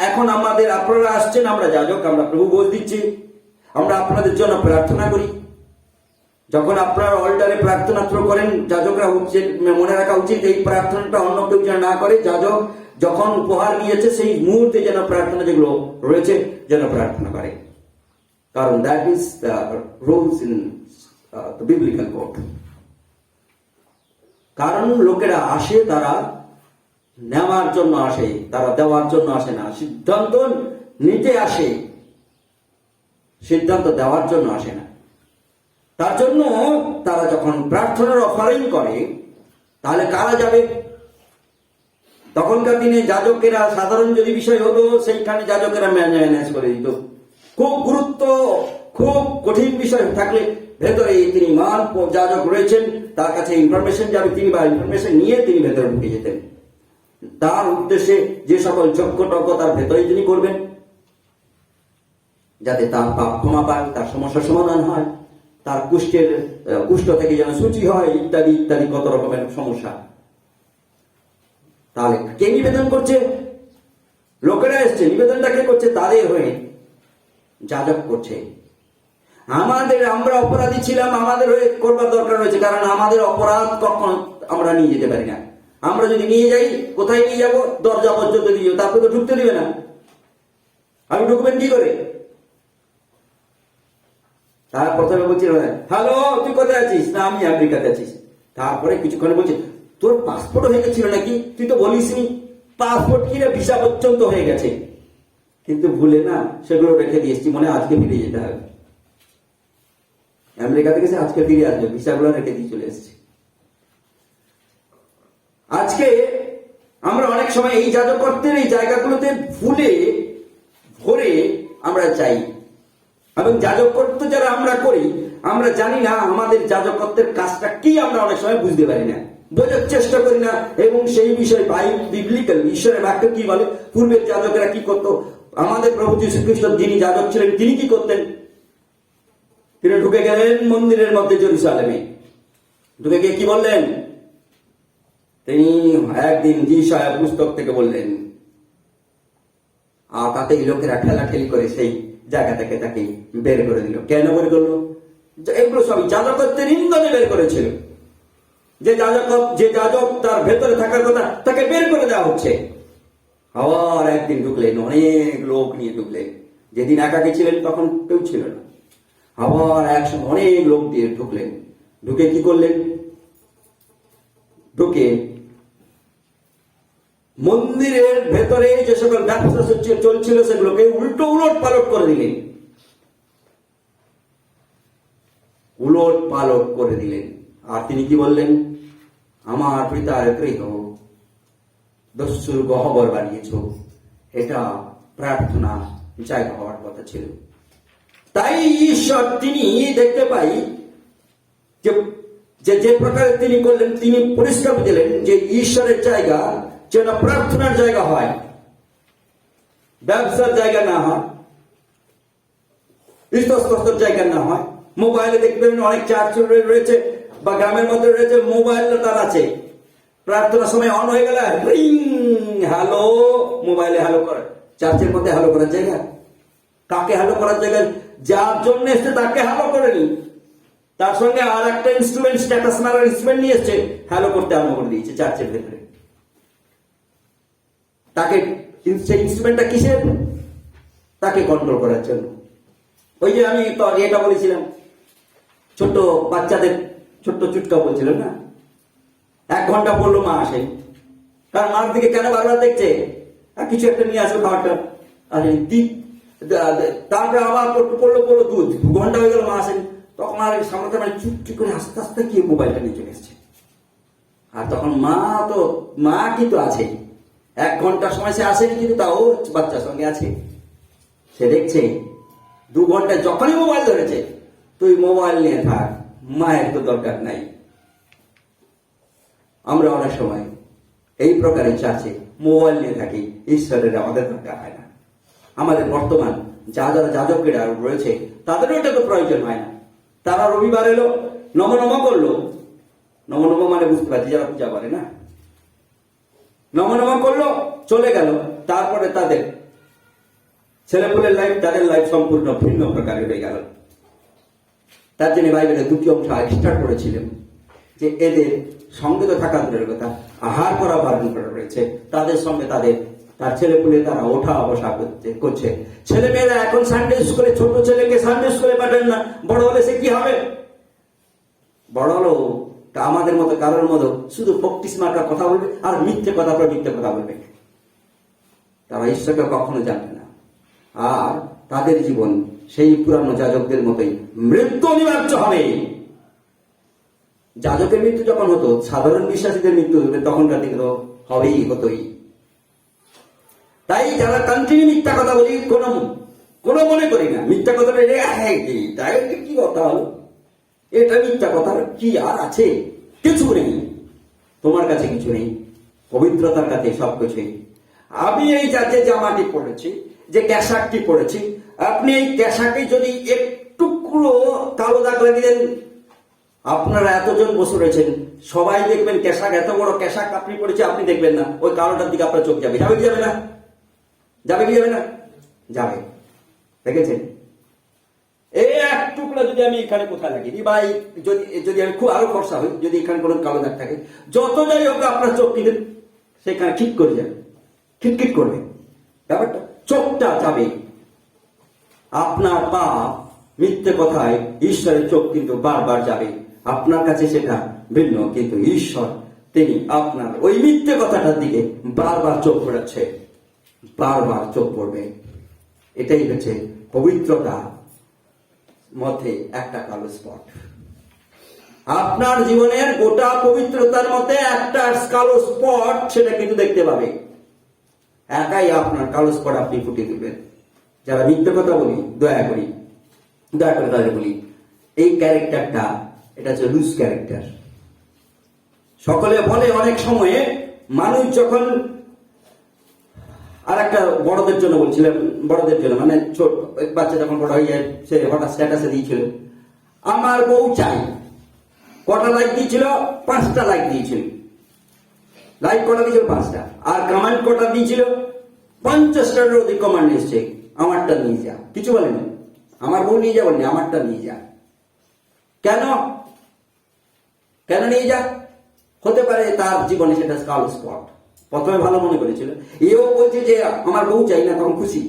এখন আপনারা আসছেন, আমরা যাজক, আমরা প্রভু বল দিচ্ছি, আমরা আপনাদের জন্য প্রার্থনা করি। যখন আপনারা অল্টারে প্রার্থনা করেন, যাজকরা মনে রাখা উচিত এই প্রার্থনাটা অন্য কেউ যেন না করে। যাজক যখন উপহার নিয়েছে সেই মুহূর্তে যেন প্রার্থনা যেগুলো রয়েছে যেন প্রার্থনা করে, কারণ that is the rules in the biblical code. কারণ লোকেরা আসে, তারা নেওয়ার জন্য আসে, তারা দেওয়ার জন্য আসে না। সিদ্ধান্ত নিতে আসে, সিদ্ধান্ত দেওয়ার জন্য আসে না। তার জন্য তারা যখন প্রার্থনার অফারিং করে, তাহলে কারা যাবে? তখনকার দিনে যাজকেরা, সাধারণ যদি বিষয় হতো সেইখানে যাজকেরা ম্যানেজ করে দিত। খুব গুরুত্ব, খুব কঠিন বিষয় থাকলে ভেতরে তিনি মান যাজক রয়েছেন, তার কাছে ইনফরমেশন যাবে, তিনি বা ইনফরমেশন নিয়ে তিনি ভেতরে ঢুকে যেতেন। তার উদ্দেশ্যে যে সকল যজ্ঞ টজ্ঞ তার ভেতরে তিনি করবেন, যাতে তার পাপ ক্ষমা পায়, তার সমস্যার সমাধান হয়, তার কুষ্ঠ থেকে যেন সূচি হয়, ইত্যাদি ইত্যাদি কত রকমের সমস্যা। তাহলে কে নিবেদন করছে? লোকেরা এসছে, নিবেদনটা কে করছে? তাদের হয়ে যাজক করছে। আমরা অপরাধী ছিলাম, আমাদের হয়ে করবার দরকার রয়েছে, কারণ আমাদের অপরাধ কখনো আমরা নিয়ে যেতে পারি না। আমরা যদি নিয়ে যাই, কোথায় নিয়ে যাব? দরজা পর্যন্ত নিয়ে যাবো, তারপরে তো ঢুকতে দিবে না। আমি ঢুকবেন কি করে? তার প্রথমে বলছি, হ্যালো তুই কোথায় আছিস? না আমি আমেরিকাতে আছিস। তারপরে কিছুক্ষণ বলছি, তোর পাসপোর্ট হয়ে গেছিল নাকি? তুই তো বলিসনি। পাসপোর্ট কি রে, ভিসা পর্যন্ত হয়ে গেছে, কিন্তু ভুলে না সেগুলো রেখে দিয়েছি, মনে আজকে ফিরে যেতে হবে। আমেরিকা থেকে সে আজকে ফিরে আসবে, ভিসাগুলো রেখে দিয়ে চলে এসেছে। আজকে আমরা অনেক সময় এই যাজকত্বের এই জায়গাগুলোতে ভরে আমরা চাই, এবং যাজকত্ব যারা আমরা করি, আমরা জানি না আমাদের যাজকত্বের কাজটা কি, আমরা অনেক সময় বুঝতে পারি না, বোঝার চেষ্টা করি না। এবং সেই বিষয়ে বিবলিক্যাল ঈশ্বরের বাক্য কি বলে, পূর্বের যাজকেরা কি করত, আমাদের প্রভু যীশু খ্রিস্ট যিনি যাজক ছিলেন তিনি কি করতেন? তিনি ঢুকে গেলেন মন্দিরের মধ্যে জেরুজালেমে, ঢুকে গিয়ে কি বললেন? তিনি একদিন যিশায়া পুস্তক থেকে বললেন, আর তাতেই লোকেরা ঠেলাঠেলি করে সেই জায়গা থেকে তাকে বের করে দিল। কেন বের করলো? এগুলো সবই যাজকত্বের ইন্ধনে বের করেছিল। যে যাজক তার ভেতরে থাকার কথা, তাকে বের করে দেওয়া হচ্ছে। আবার একদিন ঢুকলেন, অনেক লোক নিয়ে ঢুকলেন। যেদিন একাকী ছিলেন তখন কেউ ছিল না, আবার একসঙ্গে অনেক লোক দিয়ে ঢুকলেন। ঢুকে কি করলেন? ঢুকে মন্দিরের ভেতরে যে সকল ব্যবসা চলছিল সেগুলোকে উলট পালট করে দিলেন, উলট পালট করে দিলেন। আর তিনি কি বললেন? আমার পিতার গৃহ দস্যুর গহ্বর বানিয়েছ। এটা প্রার্থনা জায়গা হওয়ার কথা ছিল, তাই ঈশ্বর তিনি দেখতে পাই যে যে যে প্রকারে তিনি করলেন, তিনি পরিষ্কার দিলেন যে ঈশ্বরের জায়গা যেন প্রার্থনার জায়গা হয়, ব্যবসার জায়গা না হয়, ইস্তস্তর জায়গা না হয়। মোবাইলে দেখবেন অনেক চার্চ রয়েছে বা গ্রামের মধ্যে রয়েছে, মোবাইল তার আছে, প্রার্থনার সময় অন হয়ে গেলে রিং, হ্যালো, মোবাইলে হ্যালো করে। চার্চের মধ্যে হ্যালো করার জায়গা? কাকে হ্যালো করার জায়গা? যার জন্য এসছে তাকে হ্যালো করেনি, তার সঙ্গে আর একটা ইনস্ট্রুমেন্ট, স্ট্যাটাস মারার ইনস্ট্রুমেন্ট নিয়ে এসছে, হ্যালো করতে আরম্ভ করে দিয়েছে চার্চের ভেতরে। তাকে সেই ইনস্ট্রুমেন্টটা কিসের? তাকে কন্ট্রোল করার জন্য। ওই যে আমি তো এটা বলেছিলাম, ছোট্ট বাচ্চাদের ছোট্ট চুটকা বলছিলাম না, 1 ঘন্টা পড়লো মা আসে, কারণ মার দিকে কেন বারবার দেখছে, আর কিছু একটা নিয়ে আসবে খাবারটা, তারপরে আবার পড়লো দুধ, 2 ঘন্টা হয়ে গেল মা আসেনি, তখন আর সামনে মানে চুপটি করে আস্তে আস্তে কি মোবাইলটা নিয়ে চলে এসছে। আর তখন মা কিন্তু আছে, 1 ঘন্টার সময় সে আসেনি, কিন্তু তাও বাচ্চার সঙ্গে আছে, সে দেখছে। 2 ঘন্টায় যখনই মোবাইল ধরেছে, তুই মোবাইল নিয়ে থাক, মায়ের তো দরকার নাই। আমরা অনেক সময় এই প্রকারের চার্চে মোবাইল নিয়ে থাকি, ঈশ্বরের আমাদের দরকার হয় না। আমাদের বর্তমান যারা যাজকেরা রয়েছে তাদেরও এটা তো প্রয়োজন হয় না। তারা রবিবার এলো, নমনম করলো, নমনম মানে বুঝতে পারছি যারা পূজা করে না, নমনম করলো, চলে গেল। তারপরে তাদের ছেলেপুলের লাইফ, তাদের লাইফ সম্পূর্ণ ভিন্ন প্রকারের হয়ে গেল। তার জন্য বাইবেলে 2টি অংশ এক্সট্রা করেছিলেন যে এদের সঙ্গে তো থাকা দূরের কথা, আহার করা বারণ করা রয়েছে। তাদের সঙ্গে তার ছেলেপুলে তারা ওঠা বসা করছে। ছেলে মেয়েরা এখন সানডে স্কুলে, ছোট ছেলেকে সানডে স্কুলে পাঠান না, বড় হলে সে কি হবে? বড় হলো আমাদের মতো কারোর মতো শুধু বক্তৃতা মার্কা কথা বলবে আর মিথ্যে কথা বলবে। তারা ঈশ্বরকে কখনো জানবে না, আর তাদের জীবন সেই পুরানো যাজকদের মতোই মৃত্যু অনিবার্য হবে। যাজকের মৃত্যু যখন হতো, সাধারণ বিশ্বাসীদের মৃত্যু হবে, তখনকার দিকে তো হতোই। তাই যারা কন্টিনিউ মিথ্যা কথা বলি, কোনো মনে করি না মিথ্যা কথাটা কি কথা হলো, এটা মিথ্যা কথা কি আর আছে? কিছু নেই, তোমার কাছে কিছু নেই, পবিত্রতার কাছে সবকিছুই। আমি এই জাতে জামাটি পড়েছি, যে ক্যাশাকটি পড়েছি, আপনি এই ক্যাশাকে যদি একটুকরো কালো দাগ লাগিয়ে দেন, আপনারা এতজন বসে রয়েছেন, সবাই দেখবেন ক্যাশাক, এত বড় ক্যাশাক আপনি পড়েছে, আপনি দেখবেন না, ওই কালোটার দিকে আপনার চোখ যাবে কি যাবে না? যাবে। দেখেছেন? এই এক টুকরা যদি আমি এখানে কোথায় লাগিয়ে দিই, বা যদি আমি খুব আরো ফর্সা হই, যদি এখানে কোনো কালো দাগ থাকে, যত যাই হোক আপনার চোখ কিন্তু সেখানে ঠিক করে যাবে, খিটখিট করবে, ব্যাপারটা চোখটা যাবে। আপনার পা মিথ্যে কথায় ঈশ্বরের চোখ কিন্তু বারবার যাবে, আপনার কাছে সেটা ভিন্ন, কিন্তু ঈশ্বর তিনি আপনার ওই মিথ্যে কথাটার দিকে বারবার চোখ পড়াচ্ছে, বারবার চোখ পড়বে। এটাই হচ্ছে পবিত্রতা মধ্যে একটা কালো স্পট। আপনার জীবনের গোটা পবিত্রতার মধ্যে একটা কালো স্পট, সেটা কিন্তু দেখতে পাবে। একাই আপনার কালো স্পট আপনি ফুটিয়ে দিবেন। যারা মিথ্যে কথা বলি, দয়া করে তাদের বলি, এই ক্যারেক্টারটা, এটা হচ্ছে লুজ ক্যারেক্টার। সকলে বলে অনেক সময়ে মানুষ যখন, আর একটা বড়দের জন্য বলছিলাম, বড়দের জন্য মানে ছোট বাচ্চা যখন বড় হয়ে যায়, সে হঠাৎ স্ট্যাটাসে দিয়েছিল আমার বউ চাই। কটা লাইক দিয়েছিল? 5টা লাইক দিয়েছিল। লাইক কটা দিয়েছিল? 5টা। আর কমেন্ট কটা দিয়েছিল? 50টার অধিক কমেন্ট এসছে, আমারটা নিয়ে যা। কিছু বলেনি, আমার বউ নিয়ে যা বলেনি, আমারটা নিয়ে যা। কেন নিয়ে যা? হতে পারে তার জীবনে সেটা কালো স্পট। প্রথমে ভালো মনে করেছিল, এও বলছে যে আমার বউ চাই না, তখন খুশি।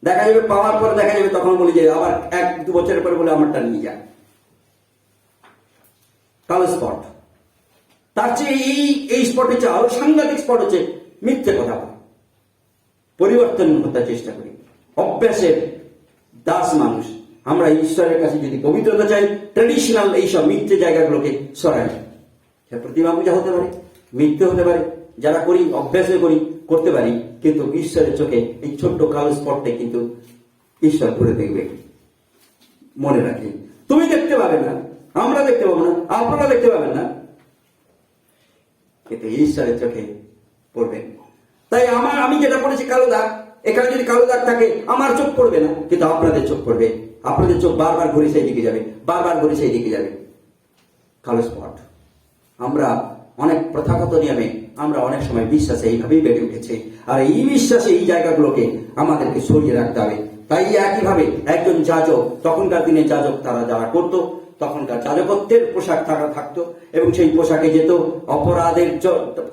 দেখা যাবে পাওয়ার পর দেখা যাবে তখন বলি যে আবার 1-2 বছরের পরে বলে আমারটা নিয়ে যা। কালো স্পট। তার চেয়ে এই স্পটে চাও, সাংঘাতিক স্পট হচ্ছে মিথ্যে কথা বলা। পরিবর্তন হতে চেষ্টা করি, অভ্যাসের দাস মানুষ আমরা। ঈশ্বরের কাছে যদি পবিত্রতা চাই, ট্রেডিশনাল এইসব মিথ্যে জায়গাগুলোকে সরাই। সে প্রতিমা পূজা হতে পারে, মিথ্যে হতে পারে, যারা করি অভ্যাসে করতে পারি, কিন্তু ঈশ্বরের চোখে এই ছোট্ট কালো স্পটটা কিন্তু ঈশ্বর করে দেখবে। মনে রাখি। তুমি দেখতে পাবে না, আমরা দেখতে পাবো না, আপনারা দেখতে পাবেন না, কিন্তু ঈশ্বরের চোখে পড়বেন। তাই আমি যেটা পড়েছি কালো দাগ, এখানে যদি কালো দাগ থাকে আমার চোখ পড়বে না, কিন্তু আপনাদের চোখ পড়বে। আপনাদের চোখ বারবার ঘুরে সেই দিকে যাবে, বারবার ঘুরে সেই দিকে যাবে। কালো স্পট। আমরা অনেক প্রথাগত নিয়মে আমরা অনেক সময় বিশ্বাসে এইভাবেই বেড়ে উঠেছে, আর এই বিশ্বাসে এই জায়গাগুলোকে আমাদেরকে সরিয়ে রাখতে হবে। তাই একইভাবে একজন যাজক, তখনকার দিনে যাজক তারা যারা করতো, তখনকার যাজকত্বের পোশাক তারা থাকতো এবং সেই পোশাকে যেত। অপরাধের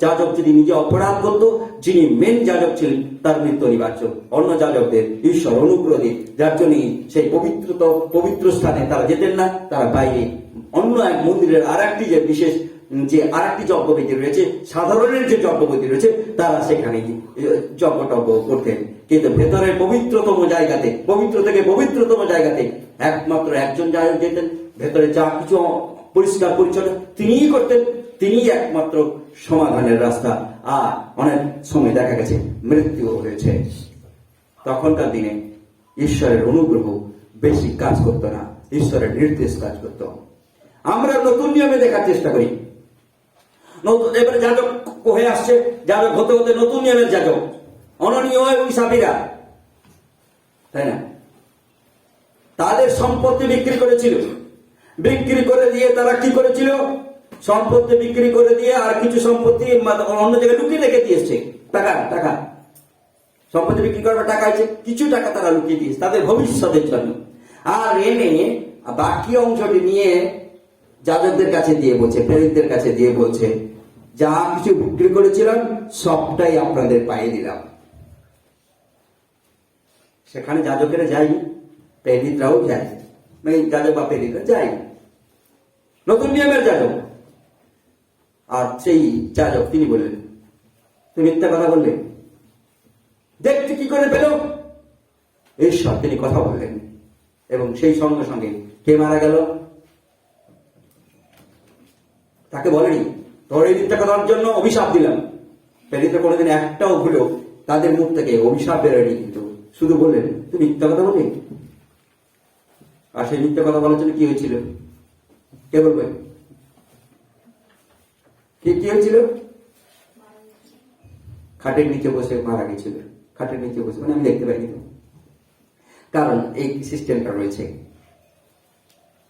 যাজক যদি নিজে অপরাধ করতো, যিনি মেন যাজক ছিলেন তার মৃত্যু অনিবার্য। অন্য যাজকদের ঈশ্বর অনুগ্রহ দিয়ে, যার জন্য সেই পবিত্র স্থানে তারা যেতেন না, তারা বাইরে অন্য এক মন্দিরের আর একটি যে বিশেষ যে আর একটি যজ্ঞবেদী রয়েছে, সাধারণের যে যজ্ঞবেদী রয়েছে, তারা সেখানে যজ্ঞ টজ্ঞ করতেন। কিন্তু ভেতরের পবিত্রতম জায়গাতে, পবিত্র থেকে পবিত্রতম জায়গাতে একমাত্র একজন যাজক যেতেন। ভেতরে যা কিছু পরিষ্কার পরিচ্ছন্ন তিনিই করতেন, তিনিই একমাত্র সমাধানের রাস্তা। আর অনেক সময় দেখা গেছে মৃত্যু হয়েছে। তখনকার দিনে ঈশ্বরের অনুগ্রহ বেশি কাজ করতো না, ঈশ্বরের নির্দেশ কাজ করতো। আমরা নতুন নিয়মে দেখার চেষ্টা করি। নতুন এবারে যাজক হয়ে আসছে, যাজক হতে হতে নতুন নিয়মের যাজক অননীয় এবং সাবিরা, তাই না? তাদের সম্পত্তি বিক্রি করেছিল, বিক্রি করে দিয়ে তারা কি করেছিল? সম্পত্তি বিক্রি করে দিয়ে আর কিছু সম্পত্তি অন্য জায়গায় লুকিয়ে রেখে দিয়েছে। টাকা সম্পত্তি বিক্রি করবার টাকা আছে, কিছু টাকা তারা লুকিয়ে দিয়েছে তাদের ভবিষ্যতের জন্য। আর এনে বাকি অংশটি নিয়ে যাজকদের কাছে দিয়ে বলছে, প্রেরিতদের কাছে দিয়ে বলছে, যা কিছু বিক্রি করেছিলাম সবটাই আপনাদের পাইয়ে দিলাম। সেখানে যাজকেরা যায়নি, প্রেরিতরাও যায়, মানে যাজক বা প্রেরিতরা যায়, নতুন নিয়মের যাজক। আর সেই যাজক তিনি বললেন, তুমি মিথ্যা কথা বললে, দেখতে কি করে পেল? ঈশ্বর তিনি কথা বললেন এবং সেই সঙ্গে সঙ্গে কে মারা গেল? তাকে বলেনি তোর এই মিথ্যা কথার জন্য অভিশাপ দিলাম। প্রেরিতরা কোনোদিন একটাও ভুলো তাদের মুখ থেকে অভিশাপ বেরোয়নি, কিন্তু শুধু বললেন তুমি মিথ্যা কথা বললি। আর সেই মিথ্যা কথা বলার জন্য কি হয়েছিল? কে বলবে? কি হয়েছিল? খাটের নিচে বসে মারা গেছিল। খাটের নিচে বসে, মানে আমি দেখতে পাইনি তো, কারণ এই সিস্টেমটা রয়েছে।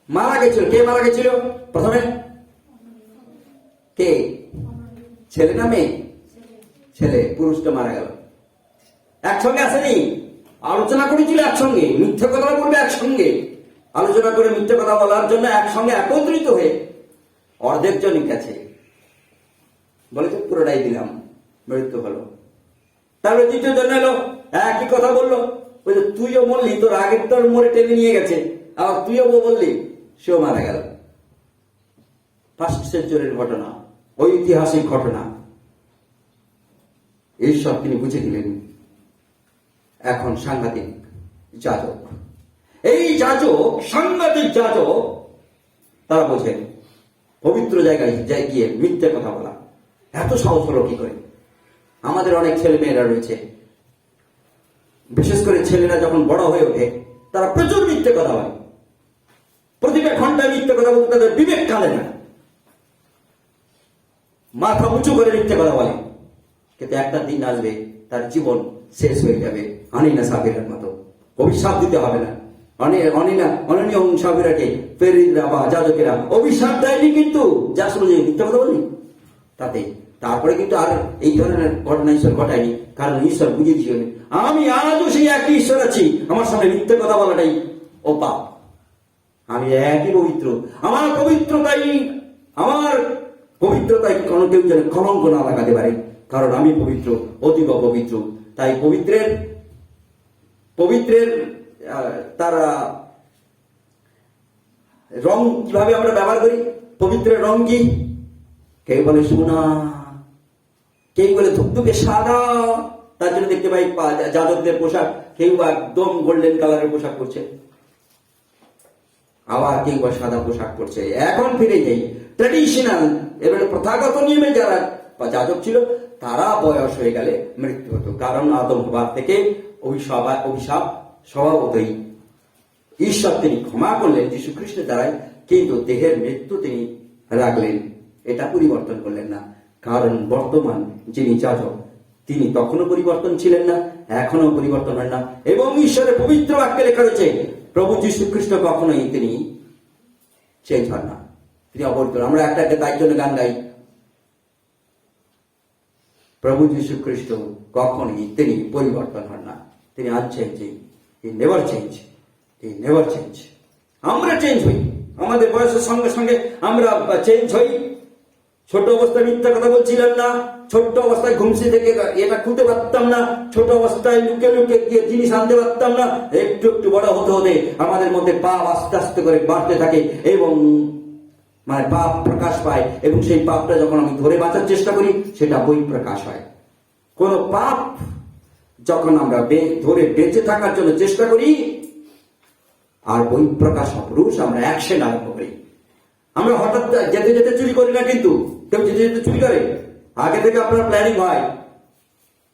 মারা গেছিল। কে মারা গেছিল প্রথমে? কে? ছেলে না মেয়ে? ছেলে। পুরুষটা মারা গেল। একসঙ্গে আসেনি, আলোচনা করেছিল একসঙ্গে, মিথ্যা কথা বলবে একসঙ্গে, আলোচনা করে মিথ্যা কথা বলার জন্য একসঙ্গে একত্রিত হয়ে অর্ধেক জনই গেছে, বলেছে পুরোটাই দিলাম, মৃত্যু হলো। তারপরে দ্বিতীয় জন এলো, একই কথা বললো, বলছে তুইও বললি, তোর আগের তোর মরে টেনে নিয়ে গেছে, আবার তুইও বললি, সেও মারা গেল। ফার্স্ট সেঞ্চুরির ঘটনা, ঐতিহাসিক ঘটনা। ঈশ্বর তিনি বুঝে দিলেন এখন সাংঘাতিক যাজক, এই যাজক সাংঘাতিক যাজক, তারা বোঝেন পবিত্র জায়গায় গিয়ে মিথ্যে কথা বলা এত সহজ হলো কি করে? আমাদের অনেক ছেলে মেয়েরা রয়েছে, বিশেষ করে ছেলেরা যখন বড় হয়ে ওঠে তারা প্রচুর মিথ্যে কথা বলে, প্রতিটা ঘন্টায় মিথ্যে কথা বলতে তাদের বিবেক কাঁদে না, মাথা উঁচু করে মিথ্যে কথা বলে। কিন্তু একটা দিন আসবে তার জীবন শেষ হয়ে যাবে আনিনা সাবিরার মতো। অভিশাপ দিতে হবে না। অননীয় সাবিরাকে প্রেরিতরা বা যাজকেরা অভিশাপ দেয়নি, কিন্তু যা শুনে মিথ্যা কথা বলনি তাতে। তারপরে কিন্তু আর এই ধরনের ঘটনা ঈশ্বর ঘটায়নি, কারণ ঈশ্বর বুঝিয়ে দিয়েছিলেন আমি আজও সেই একই ঈশ্বর আছি, আমার সামনে মিথ্যে কথা বলাটাই ও পাপ। আমি একই পবিত্র, আমার পবিত্রতায় কোনো কেউ যেন কলঙ্ক না লাগাতে পারে, কারণ আমি পবিত্র, অতীব পবিত্র। তাই পবিত্রের তারা রং কিভাবে আমরা ব্যবহার করি? পবিত্রের রং কি? কেউ বলে সোনা, কেউ বলে ধুকধুকে সাদা, তার জন্য দেখতে পাই যাজকদের পোশাক কেউ একদম গোল্ডেন কালারের পোশাক পরছে, আবার কেউ বা সাদা পোশাক পরছে। এখন ফিরে যাই ট্র্যাডিশনাল, এবারে প্রথাগত নিয়মে যারা যাজক ছিল তারা বয়স হয়ে গেলে মৃত্যু হতো, কারণ আদম হবার থেকে অভিশাপ স্বভাবতই ঈশ্বর তিনি ক্ষমা করলেন যীশু খ্রিস্টের দ্বারাই, কিন্তু দেহের মৃত্যু তিনি রাখলেন, এটা পরিবর্তন করলেন না। কারণ বর্তমান যিনি যাজক তিনি তখনও পরিবর্তন ছিলেন না, এখনো পরিবর্তন হয় না। এবং ঈশ্বরের পবিত্র বাক্যে লেখা রয়েছে প্রভু যীশু খ্রিস্ট কখনোই তিনি চেঞ্জ হন না, তিনি অপরিবর্তন। আমরা একটা তাই জন্য গান গাই, প্রভু যীশু খ্রিস্ট কখনোই তিনি পরিবর্তন হন না, তিনি আনচেঞ্জিং, he never change, he never change. আমরা চেঞ্জ হই, আমাদের বয়সের সঙ্গে সঙ্গে আমরা চেঞ্জ হই। ছোট অবস্থায় মিথ্যা কথা বলছিলাম না, ছোট্ট অবস্থায় ঘুমসি থেকে এটা খুঁজতে পারতাম না, ছোট অবস্থায় লুকে লুকে গিয়ে জিনিস আনতে পারতাম না। একটু একটু বড় হতে হতে আমাদের মধ্যে পাপ আস্তে আস্তে করে বাড়তে থাকে এবং পাপ প্রকাশ পায়, এবং সেই পাপটা যখন আমি ধরে বাঁচার চেষ্টা করি সেটা বই প্রকাশ হয়। কোন পাপ যখন আমরা ধরে বেঁচে থাকার জন্য চেষ্টা করি আর বই প্রকাশ অপরুষ আমরা অ্যাকশন আরম্ভ করি। আমরা হঠাৎ যেতে যেতে চুরি করি না, কিন্তু কেউ যেতে যেতে চুরি করে। আগে থেকে আপনার প্ল্যানিং হয়,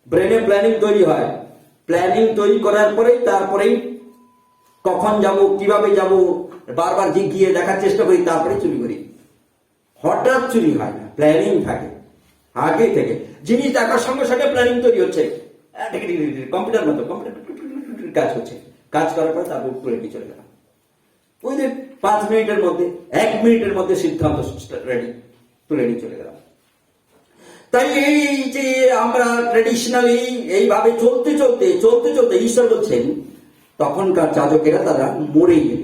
ব্রেনে প্ল্যানিং তৈরি হয়, প্ল্যানিং তৈরি করার পরেই তারপরেই কখন যাব, কিভাবে যাব, বারবার গিয়ে দেখার চেষ্টা করি, তারপরে চুরি করি। হঠাৎ চুরি হয় না, প্ল্যানিং থাকে আগে থেকে। জিনিস দেখার সঙ্গে সঙ্গে প্ল্যানিং তৈরি হচ্ছে, কম্পিউটার মতো কম্পিউটার কাজ হচ্ছে, কাজ করার পরে তারপর তুলে নিয়ে চলে গেলাম। ওই যে 5 মিনিটের মধ্যে 1 মিনিটের মধ্যে সিদ্ধান্ত রেডি, তুলে নিয়ে চলে গেলাম। তাই এই যে আমরা ট্রেডিশনালি এইভাবে চলতে চলতে চলতে চলতে ঈশ্বর বলছেন তখনকার যাজকেরা তারা মরেই গেল,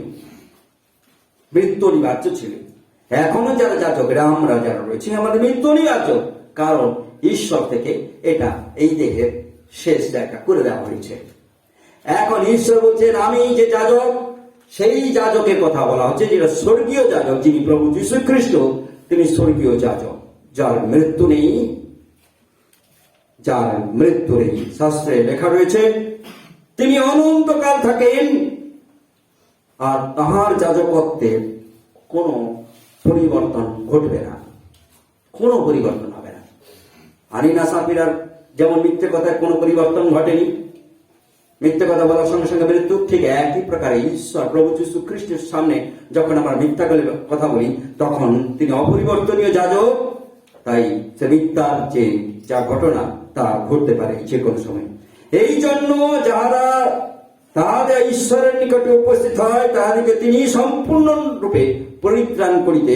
মৃত্যু অনিবার্য ছিল। এখনো যারা যাজকেরা আমরা যারা রয়েছি আমাদের মৃত্যু অনিবার্য, কারণ ঈশ্বর থেকে এটা এই দেহের শেষ দেখা করে দেওয়া হয়েছে। এখন ঈশ্বর বলছেন আমি যে যাজক, সেই যাজকের কথা বলা হচ্ছে যেটা স্বর্গীয় যাজক, যিনি প্রভু যীশু খ্রিস্ট, তিনি স্বর্গীয় যাজক, যার মৃত্যু নেই, যার মৃত্যু নেই। শাস্ত্রে লেখা রয়েছে তিনি অনন্তকাল থাকেন আর তাহার যাজকত্বের কোনো পরিবর্তন ঘটবে না, কোনো পরিবর্তন হবে না। আনিনা সাপিরার যেমন মিথ্যে কথার কোনো পরিবর্তন ঘটেনি, মিথ্যে কথা বলার সঙ্গে সঙ্গে মৃত্যু, ঠিক একই প্রকারে ঈশ্বর প্রভু যীশু খ্রিস্টের সামনে যখন আমরা মিথ্যা কথা বলি তখন তিনি অপরিবর্তনীয় যাজক। তাই সে মিথ্যার যে যা ঘটনা তা ঘটতে পারে যে কোনো সময়। এই জন্য যাহারা তাহাদের ঈশ্বরের নিকটে উপস্থিত হয় তাহাদেরকে তিনি সম্পূর্ণ রূপে পরিত্রাণ করিতে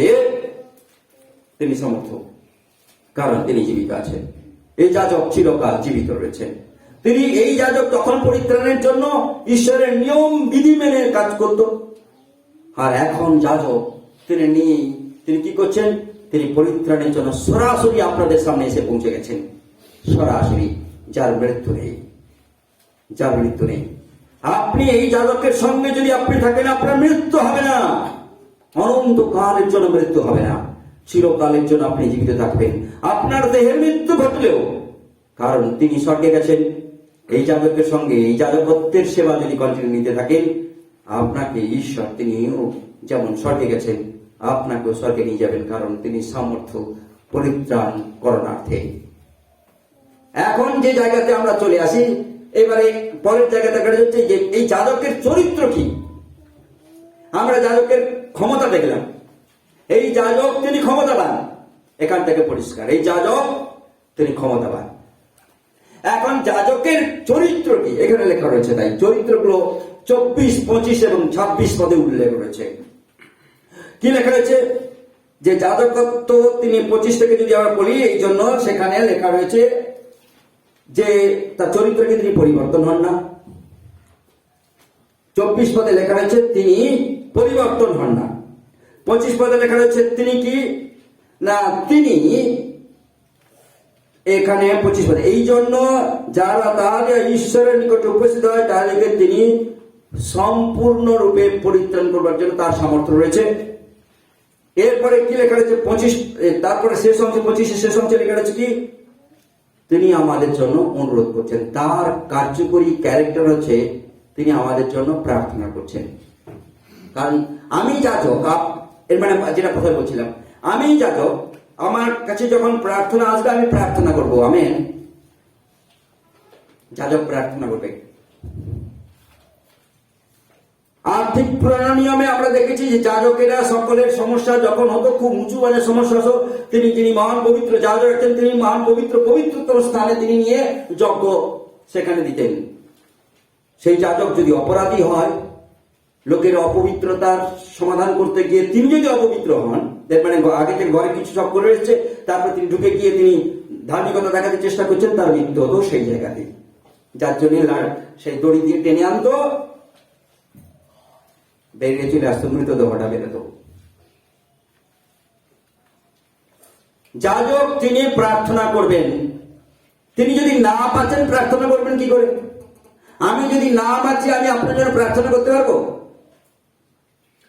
তিনি সমর্থ, কারণ তিনি জীবিত আছেন। এই যাজক চিরকাল জীবিত রয়েছেন। তিনি এই যাজক তখন পরিত্রাণের জন্য ঈশ্বরের নিয়ম বিধি মেনে কাজ করত, আর এখন যাজক তিনি কি করছেন? তিনি পরিত্রাণের জন্য সরাসরি আপনাদের সামনে এসে পৌঁছে গেছেন, সরাসরি, যার মৃত্যু নেই, যার মৃত্যু নেই। আপনি এই যাজকের সঙ্গে যদি আপনি থাকেন আপনার মৃত্যু হবে না, অনন্তকালের জন্য মৃত্যু হবে না, চিরকালের জন্য আপনি জীবিত থাকবেন। আপনার দেহের মৃত্যু ঘটলেও, কারণ তিনি স্বর্গে গেছেন, এই যাজকের সঙ্গে এই যাজকত্বের সেবা যদি কন্টিনিউ নিতে থাকেন, আপনাকে ঈশ্বর তিনিও যেমন স্বর্গে গেছেন আপনাকেও স্বর্গে নিয়ে যাবেন, কারণ তিনি সামর্থ্য পরিত্রাণ করণার্থে। এখন যে জায়গাতে আমরা চলে আসি, এবারে পরের জায়গাতে দেখা যাচ্ছে যে এই যাজকের চরিত্র কি। আমরা যাজকের ক্ষমতা দেখলাম, এই যাজক তিনি ক্ষমতাবান, এখান থেকে পরিষ্কার এই যাজক তিনি ক্ষমতাবান। এখন যাজকের চরিত্র কি এখানে লেখা রয়েছে, তাই চরিত্রগুলো 24, 25 এবং 26 পদে উল্লেখ রয়েছে। কি লেখা রয়েছে? যে যাজকত্ব তিনি 25 থেকে যদি আমরা বলি, এই জন্য সেখানে লেখা রয়েছে যে তার চরিত্রকে তিনি পরিবর্তন হন না। 24 পদে লেখা রয়েছে তিনি পরিবর্তন হন না। 25 পদে লেখা রয়েছে তিনি কি না, তিনি এখানে 25 পদে এই জন্য যারা তাহাদের ঈশ্বরের নিকটে উপস্থিত হয় তাদেরকে তিনি সম্পূর্ণরূপে পরিত্রাণ করবার জন্য তার সামর্থ্য রয়েছে। এরপরে কি লেখা রয়েছে 25, তারপরে শেষ অংশে 25 শেষ অংশে লেখা রয়েছে কি তিনি আমাদের জন্য অনুরোধ করছেন। তার কার্যকরী ক্যারেক্টার হচ্ছে তিনি আমাদের জন্য প্রার্থনা করছেন। কারণ আমি যাজক, এর মানে যেটা প্রথমে বলছিলাম, আমি যাজক, আমার কাছে যখন প্রার্থনা আসবে আমি প্রার্থনা করবো, আমেন। যাজক প্রার্থনা করবে, আর ঠিক পুরানো নিয়মে আমরা দেখেছি যে যাজকেরা সকলের সমস্যা যখন হতো, খুব উঁচু মানের সমস্যা হতো, যিনি মহান পবিত্র যাজক আছেন, তিনি মহান পবিত্রতর স্থানে তিনি নিয়ে যজ্ঞ সেখানে দিতেন। সেই যাজক যদি অপরাধী হয়, লোকের অপবিত্রতার সমাধান করতে গিয়ে তিনি যদি অপবিত্র হন, মানে আগে থেকে ঘরে কিছু সব করে এসেছে, তারপর তিনি ঢুকে গিয়ে তিনি ধার্মিকতা দেখাতে চেষ্টা করছেন, তার মৃত্যু হতো সেই জায়গাতে। যার জন্য সেই দড়ি দিয়ে টেনে আনতো, বেরিয়ে চলে আসতো, মৃতদেহটা বেরোতো। যাজক তিনি প্রার্থনা করবেন, তিনি যদি না পাচ্ছেন প্রার্থনা করবেন কি করে? আমি যদি না পাচ্ছি, আমি আপনার জন্য প্রার্থনা করতে পারবো?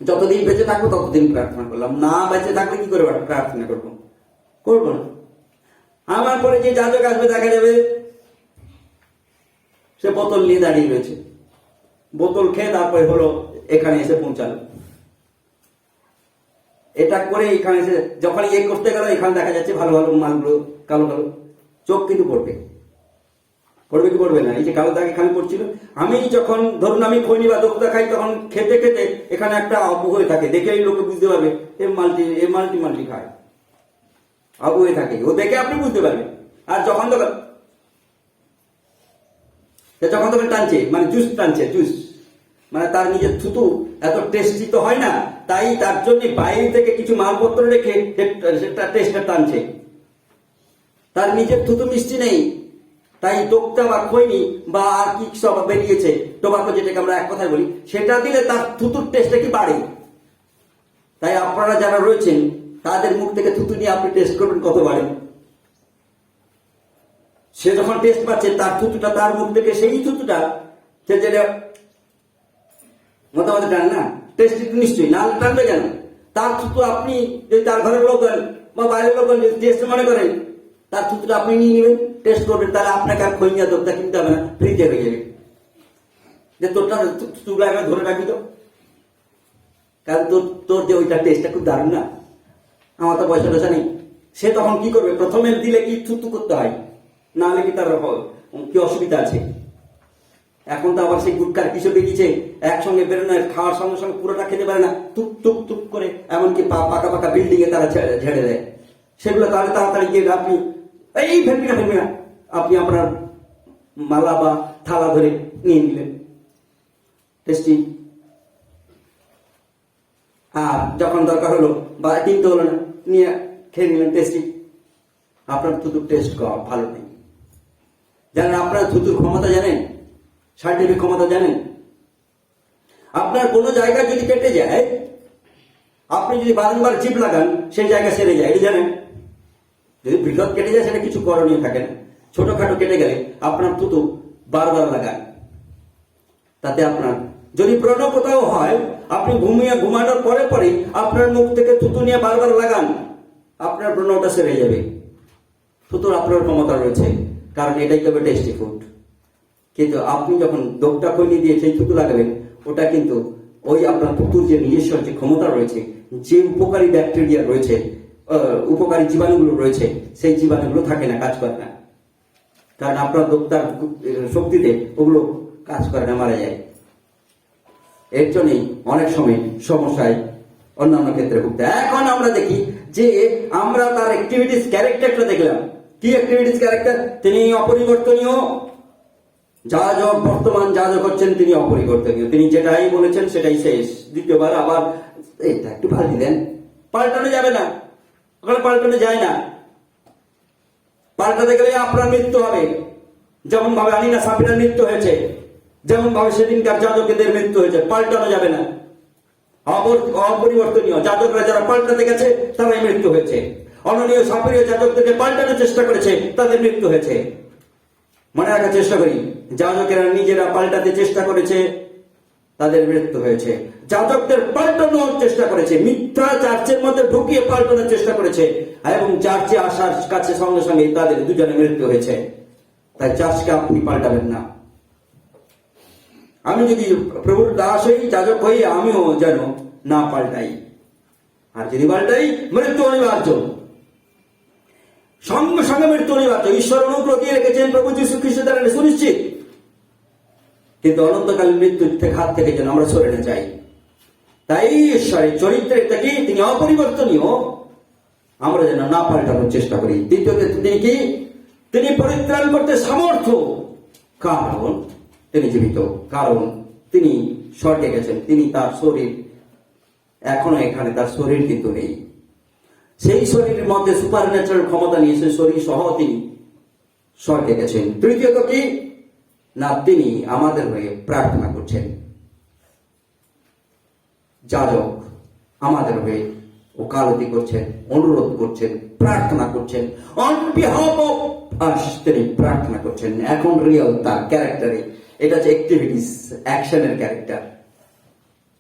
যতদিন বেঁচে থাকবো ততদিন প্রার্থনা করলাম, না বেঁচে থাকলে কি করে প্রার্থনা করবো? করবো না। আমার পরে যে যাজক আসবে দেখা যাবে সে বোতল নিয়ে দাঁড়িয়ে রয়েছে, বোতল খেয়ে তারপরে হলো এখানে এসে পৌঁছালো। এটা করে এখানে এসে যখন করতে গেল, এখানে দেখা যাচ্ছে ভালো ভালো মালগুলো কালো কালো, চোখ কিন্তু পড়বে কি পড়বে না? এই যে কালো দাগ এখানে পড়ছিল, আমি যখন ধরুন আমি খৈনি বা দোক্তা খাই, তখন খেতে খেতে এখানে একটা আবু হয়ে থাকে, দেখেই লোকে বুঝতে পারবে এ মাল্টি খায়, আবু হয়ে থাকে, ও দেখে আপনি বুঝতে পারবেন। আর যখন তখন টানছে, মানে জুস টানছে, জুস মানে তার নিজের থুতু এত টেস্টি তো হয় না, তাই তার জন্য বাইরে থেকে কিছু মালপত্র রেখে সেটা টেস্টটা টানছে। তার নিজের থুতু মিষ্টি নেই, তাই দোক্তা বা খৈনি বা আর কি সব বেরিয়েছে, টোবাকো যেটাকে আমরা এক কথায় বলি, সেটা দিলে তার থুতুর টেস্টটা কি বাড়ে। তাই আপনারা যারা রয়েছেন তাদের মুখ থেকে থুতু নিয়ে আপনি টেস্ট করবেন কত বাড়ে। সে যখন টেস্ট পাচ্ছে, তার থুতুটা তার মুখ থেকে, সেই থুতুটা সে যেটা মতামত টান না, টেস্ট নিশ্চয়ই না টানবে কেন? তার থুতু আপনি যদি তার ঘরের লোক বা বাইরের লোক যদি টেস্ট মনে করেন, তার থুতুটা আপনি নিয়ে নেবেন, টেস্ট করবেন, তাহলে আপনাকে আর খৈনিয়া দোক্তা কিনতে হবে না, ফ্রিজে হয়ে যাবে। যে তোরটা থুতুগুলো একবার ধরে রাখি তো, কারণ তোর যে ওইটা টেস্টটা খুব দারুণ না, আমার তো পয়সা টয়সা নেই। সে তখন কি করবে? প্রথমে দিলে কি থুতু করতে হয়, না হলে কি তার কি অসুবিধা আছে? এখন তো আবার সেই গুটকার কিছু বেরিয়েছে, একসঙ্গে বেরোনো, খাওয়ার সঙ্গে সঙ্গে পুরোটা খেতে পারে না, টুক টুক টুক করে, এমনকি পাকা পাকা বিল্ডিং এ তারা ঝেড়ে দেয় সেগুলো। তাহলে তাড়াতাড়ি গিয়ে আপনি ফেলবি না, আপনি আপনার মালা বা থালা ধরে নিয়ে নিলেন, টেস্টি। আর যখন দরকার হলো বা কিনতে হলো না, নিয়ে খেয়ে নিলেন, টেস্টি। আপনার থুতুর টেস্ট ভালো নেই। জানেন আপনার থুতুর ক্ষমতা জানেন? সাইন্টিফিক ক্ষমতা জানেন? আপনার কোনো জায়গায় যদি কেটে যায়, আপনি যদি বারংবার চিপ লাগান, সেই জায়গা সেরে যায়, এটা জানেন? যদি বৃহৎ কেটে যায় সেটা কিছু করণীয় থাকে না, ছোটখাটো কেটে গেলে আপনার থুতু বারবার লাগান, তাতে আপনার যদি ব্রণ কোথাও হয়, আপনি ঘুমানোর পরে পরে আপনার মুখ থেকে থুতু নিয়ে বারবার লাগান, আপনার ব্রণটা সেরে যাবে। থুতুর আপনার ক্ষমতা রয়েছে, কারণ এটাই তবে টেস্টি ফুড। কিন্তু আপনি যখন দোক্তা খৈনি দিয়ে সেই থুতু লাগাবেন, ওটা কিন্তু ওই আপনার থুতুর যে নিজস্ব যে ক্ষমতা রয়েছে, যে উপকারী ব্যাকটেরিয়া রয়েছে, উপকারী জীবাণুগুলো রয়েছে, সেই জীবাণুগুলো থাকে না, কাজ করে না। কারণ আপনার দোক্তার শক্তিতে ওগুলো কাজ করে না, মারা যায়। এর জন্যই অনেক সময় সমস্যায় অন্যান্য ক্ষেত্রে ভুগতে। এখন আমরা দেখি যে আমরা তার অ্যাক্টিভিটিস ক্যারেক্টারটা দেখলাম। কি অ্যাক্টিভিটিস ক্যারেক্টার? তিনি অপরিবর্তনীয় যাজক, বর্তমান যাজক হচ্ছেন তিনি অপরিবর্তনীয়, তিনি যেটাই বলেছেন সেটাই শেষ। দ্বিতীয়বার আবার এটা একটু পাল্টে দেন, পাল্টানো যাবে না, ওখানে পাল্টানো যায় না। পাল্টাতে গেলে আপনার মৃত্যু হবে, যেমন ভাবে আনিনা সাফিনার মৃত্যু হয়েছে, যেমন ভাবে সেদিনকার যাজকেদের মৃত্যু হয়েছে। পাল্টানো যাবে না, অপরিবর্তনীয় যাজকরা যারা পাল্টাতে গেছে তারাই মৃত্যু হয়েছে। অননীয় সাফিরীয় যাজকদেরকে পাল্টানোর চেষ্টা করেছে, তাদের মৃত্যু হয়েছে। মনে রাখার চেষ্টা করি, যাজকেরা নিজেরা পাল্টাতে চেষ্টা করেছে, তাদের মৃত্যু হয়েছে। যাজকদের পাল্টানোর চেষ্টা করেছে, মিথ্যা চার্চের মধ্যে ঢুকিয়ে পাল্টানোর চেষ্টা করেছে, এবং চার্চে আসার কাছে সঙ্গে সঙ্গে তাদের দুজনে মৃত্যু হয়েছে। তাই চার্চকে আপনি পাল্টাবেন না। আমি যদি প্রভুর দাস হই, যাজক হই, আমিও যেন না পাল্টাই। আর যদি পাল্টাই, মৃত্যু অনিবার্য, সঙ্গে সঙ্গে মৃত্যু অনিবার্য। ঈশ্বর অনুগ্রহ দিয়ে রেখেছেন, প্রভু যীশু খ্রিস্ট দ্বারা সুনিশ্চিত। কিন্তু অনন্তকালীন মৃত্যুর হাত থেকে যেন আমরা সরে না যাই। তাই ঈশ্বরের চরিত্রের থেকে তিনি অপরিবর্তনীয়, আমরা যেন না পাল্টানোর চেষ্টা করি। দ্বিতীয়ত তিনি কি? তিনি পরিত্রাণ করতে সামর্থ্য, কারণ তিনি জীবিত, কারণ তিনি স্বর্গে গেছেন। তিনি তার শরীর এখনো এখানে, তার শরীর কিন্তু নেই। সেই শরীরের মধ্যে সুপার ন্যাচারাল ক্ষমতা নিয়ে সেই শরীর সহ তিনি স্বর্গে গেছেন। তৃতীয়ত কি? না, তিনি আমাদের হয়ে প্রার্থনা করছেন। যাজক আমাদের হয়ে ওকালতি করছেন, অনুরোধ করছেন, প্রার্থনা করছেন, অন বিহাফ অফ আস তিনি প্রার্থনা করছেন। এখন রিয়েল তার ক্যারেক্টারে, এটা হচ্ছে অ্যাক্টিভিটিস, অ্যাকশনের ক্যারেক্টার।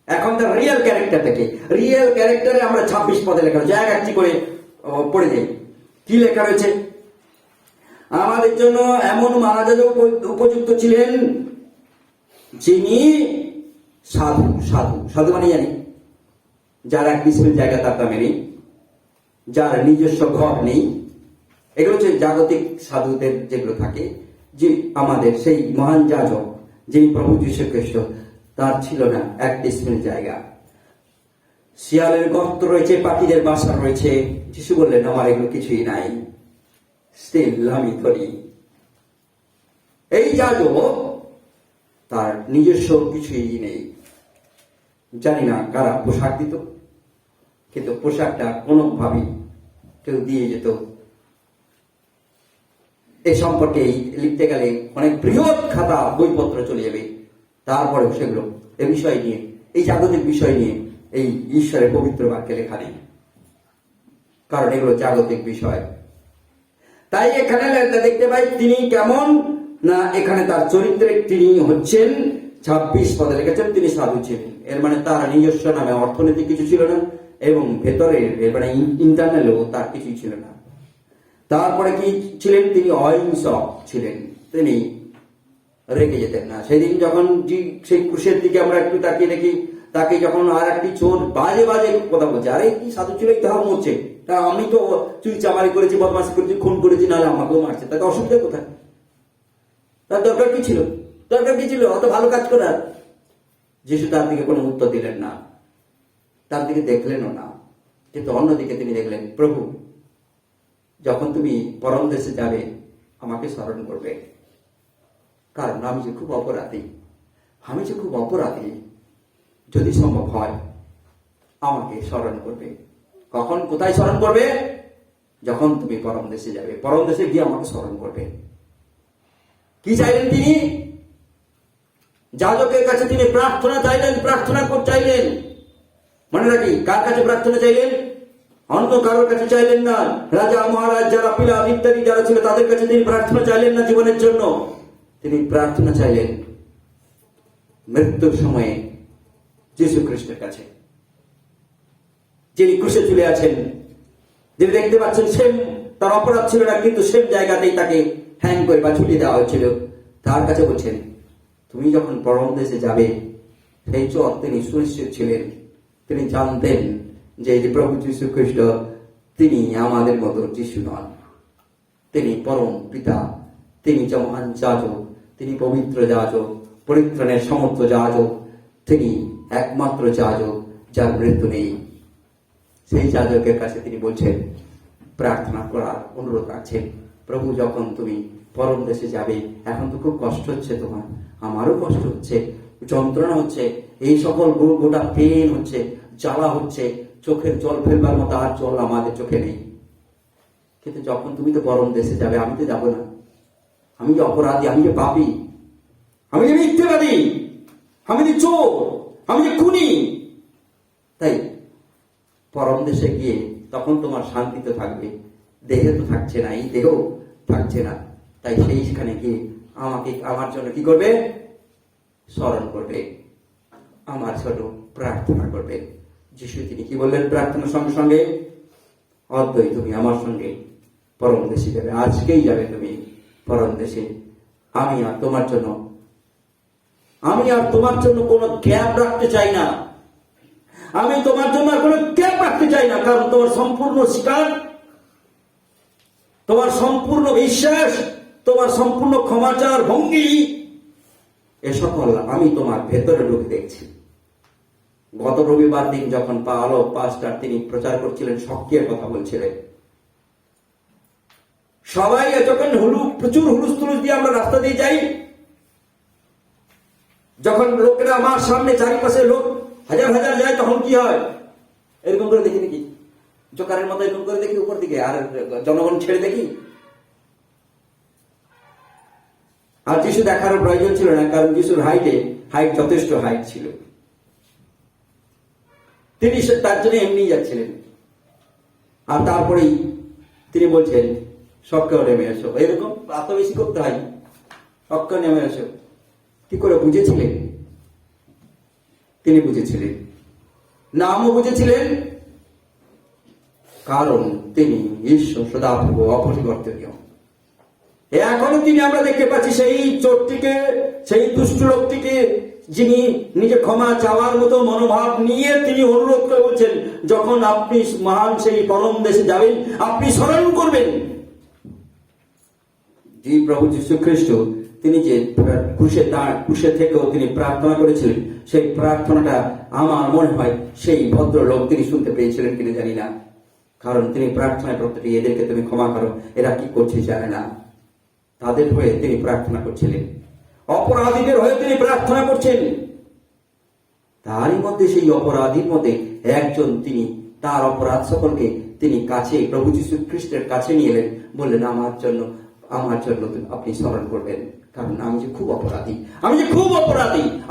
এখন তার রিয়েল ক্যারেক্টার থেকে, রিয়েল ক্যারেক্টারে আমরা 26 পদে লেখা রয়েছে, এক একটি করে পড়ে যাই। কি লেখা রয়েছে? আমাদের জন্য এমন মহারাজা উপযুক্ত ছিলেন যিনি সাধু। সাধু সাধু মানে জানি যার এক বিস্মিল জায়গা তার দামে নেই, যার নিজস্ব ঘর নেই। এগুলো হচ্ছে জাগতিক সাধুদের যেগুলো থাকে, যে আমাদের সেই মহান যাজক যিনি প্রভু যীশু খ্রিস্ট, তার ছিল না এক ডিসমিল জায়গা। শিয়ালের গর্ত রয়েছে, পাখিদের বাসা রয়েছে। যিশু বললেন আমার এগুলো কিছুই নাই, স্টিল আমি ধরি। এই যাজক তার নিজস্ব কিছুই নেই। জানি না কারা পোশাক দিত, কিন্তু পোশাকটা কোনোভাবেই কেউ দিয়ে যেত। এ সম্পর্কে লিখতে গেলে অনেক বৃহৎ খাতা বইপত্র চলে যাবে। তারপরেও সেগুলো এ বিষয় নিয়ে, এই জাগতিক বিষয় নিয়ে এই ঈশ্বরের পবিত্র বাক্যে লেখা নেই, কারণ এগুলো জাগতিক বিষয়। তাই এখানে দেখতে পাই তিনি কেমন না, এখানে তার চরিত্রে তিনি হচ্ছেন 26 পদে লিখেছেন তিনি সাধু ছিলেন। এর মানে তার নিজস্ব নামে অর্থনৈতিক কিছু ছিল না, এবং ভেতরের এর মানে ইন্টারনালও তার কিছুই ছিল না। তারপরে কি ছিলেন? তিনি অহিংসক ছিলেন, তিনি রেগে যেতেন না। সেদিন যখন সেই ক্রুশের দিকে আমরা একটু তাকিয়ে দেখি, তাকে যখন আর একটি চোর বাজে বাজে কথা বলছে, আরে কি সাধু ছিল, তাহা মরছে, তা আমি তো চুরি চামারি করেছি, বদমাশি করেছি, খুন করেছি, নাহলে আমাকেও মারছে, তাতে অসুবিধা কোথায়? তার দরকার কি ছিল? দরকার কি ছিল অত ভালো কাজ করার? যিশু তার দিকে কোনো উত্তর দিলেন না, তার দিকে দেখলেনও না। কিন্তু অন্যদিকে তিনি দেখলেন, প্রভু যখন তুমি পরম দেশে যাবে আমাকে স্মরণ করবে, কারণ আমি যে খুব অপরাধী, যদি সম্ভব হয় আমাকে স্মরণ করবে। কখন, কোথায় স্মরণ করবে? যখন তুমি পরম দেশে যাবে, পরম দেশে গিয়ে আমাকে স্মরণ করবে। কি চাইলেন তিনি? যাজকের কাছে তিনি প্রার্থনা চাইলেন, চাইলেন। মনে রাখি, কার কাছে প্রার্থনা চাইলেন? অন্য কারোর কাছে চাইলেন না। রাজা মহারাজ যারা, পিলাত ইত্যাদি যারা ছিল, তাদের কাছে তিনি প্রার্থনা চাইলেন না জীবনের জন্য। তিনি প্রার্থনা চাইলেন মৃত্যুর সময়ে যীশু খ্রিস্টের কাছে, যিনি ক্রুশে ঝুলে আছেন, যিনি দেখতে পাচ্ছেন সেম তার অপরাধ ছিল না, কিন্তু সেম জায়গাতেই তাকে হ্যাং করে বা ঝুলিয়ে দেওয়া হয়েছিল। তার কাছে বলছেন তুমি যখন পরম দেশে যাবে, সেই চর তিনি সুনিশ্চিত ছিলেন, তিনি জানতেন যে প্রভু যীশু খ্রিস্ট তিনি আমাদের মতো যিশু নন, তিনি পরম পিতা, তিনি যে মহান যাজক, তিনি পবিত্র যাজক, পরিত্রাণের সমর্থ যাজক, তিনি একমাত্র যাজক যার মৃত্যু নেই। সেই যাজকের কাছে তিনি বলছেন, প্রার্থনা করার অনুরোধ রাখছেন, প্রভু যখন তুমি পরম দেশে যাবে, এখন তো খুব কষ্ট হচ্ছে তোমার, আমারও কষ্ট হচ্ছে, যন্ত্রণা হচ্ছে, এই সকল গোটা পেন হচ্ছে, জ্বালা হচ্ছে, চোখের জল ফেলবার মতো আর জল আমাদের চোখে নেই। কিন্তু যখন তুমি তো পরম দেশে যাবে, আমি তো যাবো না, আমি যে অপরাধী, আমি যে পাপী, আমি যে মিথ্যাবাদী, আমি যে চোর, আমি যে খুনি। তাই পরম দেশে গিয়ে তখন তোমার শান্তি তো থাকবে, দেহে তো থাকছে না, এই দেহ থাকছে না। তাই সেইখানে গিয়ে আমাকে, আমার জন্য কি করবে? স্মরণ করবে, আমার জন্য প্রার্থনা করবে। যিশু তিনি কি বললেন প্রার্থনার সঙ্গে সঙ্গে? অদ্বৈ তুমি আমার সঙ্গে পরম দেশে যাবে, আজকেই যাবে তুমি পরম দেশে। আমি আর তোমার জন্য কোনো গ্যাপ রাখতে চাই না, আমি তোমার জন্য কোনো গ্যাপ রাখতে চাই না, কারণ তোমার সম্পূর্ণ স্বীকার, তোমার সম্পূর্ণ বিশ্বাস, তোমার সম্পূর্ণ ক্ষমাচার ভঙ্গি এ সকল আমি তোমার ভেতরে ঢুকে দেখছি। গত রবিবার দিন যখন আলোক পাস্টার তিনি প্রচার করছিলেন, সক্রিয় কথা বলছিলেন, সবাই যখন প্রচুর হুলুস্থুলুস দিয়ে আমরা রাস্তা দিয়ে যাই, যখন লোকেরা আমার সামনে চারিপাশে লোক হাজার হাজার যায়, তখন কি হয়? এরকম করে দেখি নাকি, জোকারের মতো এরকম করে দেখি উপর দিকে, আর জনগণ ছেড়ে দেখি। আর যিশু দেখার প্রয়োজন ছিল না, কারণ যিশুর হাইট যথেষ্ট হাইট ছিল, তিনি তার জন্য এমনি যাচ্ছিলেন। আর তারপরেই তিনি বলছেন, সক্রিয় নেমে এসো। এরকম এত বেশি করতে হয়, সক্রিয় নেমে এসো। কি করে বুঝেছিলেন? তিনি বুঝেছিলেন, নামও বুঝেছিলেন, কারণ তিনি ঈশ্বর সদাপ্রভু, অপরিবর্তনীয়। এখনো তিনি আমরা দেখতে পাচ্ছি সেই চোরটিকে, সেই দুষ্ট লোকটিকে, যিনি নিজে ক্ষমা চাওয়ার মতো মনোভাব নিয়ে তিনি অনুরোধ করে বলছেন, যখন আপনি মহান সেই পরম দেশে যাবেন, আপনি স্মরণ করবেন যে প্রভু যীশু খ্রিস্ট তিনি যে ক্রুশে থেকেও তিনি প্রার্থনা করেছিলেন, সেই প্রার্থনাটা আমার মনে হয় সেই ভদ্রলোক তিনি শুনতে পেয়েছিলেন কিনা জানি না। কারণ তিনি প্রার্থনায় প্রত্যেকে, এদেরকে তুমি ক্ষমা করো, এরা কি করছে জানে না, তাদের হয়ে তিনি প্রার্থনা করছিলেন, অপরাধীদের হয়ে তিনি প্রার্থনা করছেন। তারই মধ্যে সেই অপরাধীর মধ্যে একজন, তিনি তার অপরাধ সকলকে তিনি কাছে, প্রভু যীশু খ্রিস্টের কাছে নিয়ে এলেন, বললেন, আমার জন্য আপনি স্মরণ করবেন, কারণ আমি যে খুব অপরাধী,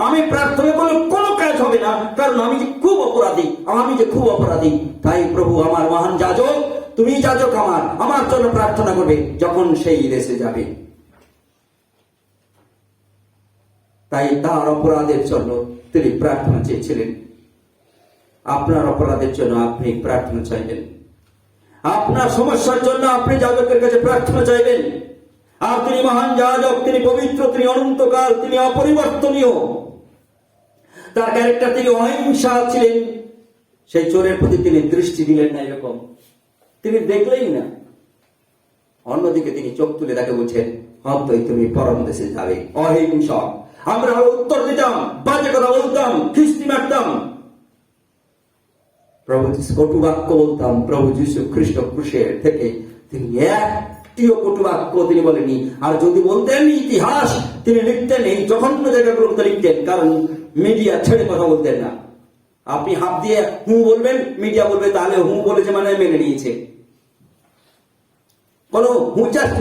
আমি প্রার্থনা করলে কোনো কাজ হবে না, কারণ আমি যে খুব অপরাধী। তাই প্রভু, আমার মহান যাজক, তুমি যাজক, আমার জন্য প্রার্থনা করবে যখন সেই দেশে যাবে। তাই তার অপরাধের জন্য তিনি প্রার্থনা চেয়েছিলেন। আপনার অপরাধের জন্য আপনি প্রার্থনা চাইবেন, আপনার সমস্যার জন্য আপনি যাজকের কাছে প্রার্থনা চাইবেন। আর তিনি মহান যাজক, তিনি পবিত্র, তিনি অনন্তকাল, তিনি অপরিবর্তনীয়। তার ক্যারেক্টার, তিনি অহিংসা ছিলেন। সেই চোরের প্রতি তিনি দৃষ্টি দিলেন না, এরকম তিনি দেখলেই না। অন্যদিকে তিনি চোখ তুলে তাকে বলছেন, হয়তোই তুমি পরম দেশে যাবে। অহিংসা। আমরা উত্তর দিতাম, বাজে কথা বলতাম, খিস্তি মারতাম, কটু বাক্য বলতাম। প্রভু যীশু খ্রিস্ট ক্রুশের থেকে তিনি একটিও কটু বাক্য তিনি বলেনি। আর যদি বলতেন, ইতিহাস তিনি লিখতেন, এই জঘন্য জায়গাগুলোতে লিখতেন, কারণ মিডিয়া ছেড়ে কথা বলতেন না। আপনি হাত দিয়ে হু বলবেন, মিডিয়া বলবে তাহলে হু বলেছে মানে মেনে নিয়েছে। কোন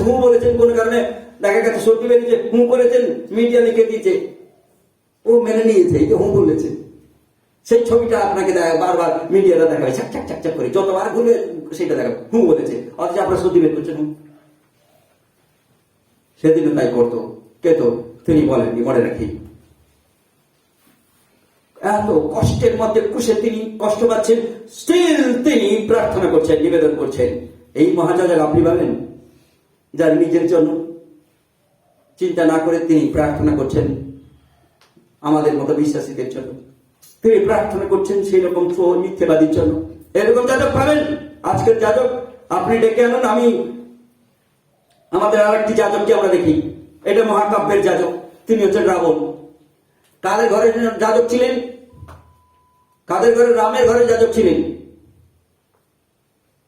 হু বলেছেন কোন কারণে, দেখা গেছে সত্যি বেরিয়েছে, হু করেছেন, মিডিয়া লিখে দিয়েছে, ও মেনে নিয়েছে, এই যে হু বলেছে। সেই ছবিটা আপনাকে বারবার মিডিয়াটা দেখাবে, চাক চাক চাক চাক করে, যতবার ঘুরবে সেটা দেখাবে, হু বলেছে, অথচ আপনার সত্যি বের করছেন হু। সেদিনও তাই করতো, কে তো তিনি বলেননি, মনে রাখি। এত কষ্টের মধ্যে কুশে তিনি কষ্ট পাচ্ছেন, স্টিল তিনি প্রার্থনা করছেন, নিবেদন করছেন। এই মহাযাজক আপনি পাবেন, যার নিজের জন্য চিন্তা না করে তিনি প্রার্থনা করছেন আমাদের মতো বিশ্বাসীদের জন্য। তিনি প্রার্থনা করছেন সেই রকম মিথ্যেবাদীর জন্য। এরকম যাজক পাবেন। আজকের যাজক আপনি ডেকে আনুন। আমাদের আর একটি যাজককে আমরা দেখি, এটা মহাকাব্যের যাজক, তিনি হচ্ছেন রাবণ। কাদের ঘরে যাজক ছিলেন? কাদের ঘরে? রামের ঘরে যাজক ছিলেন।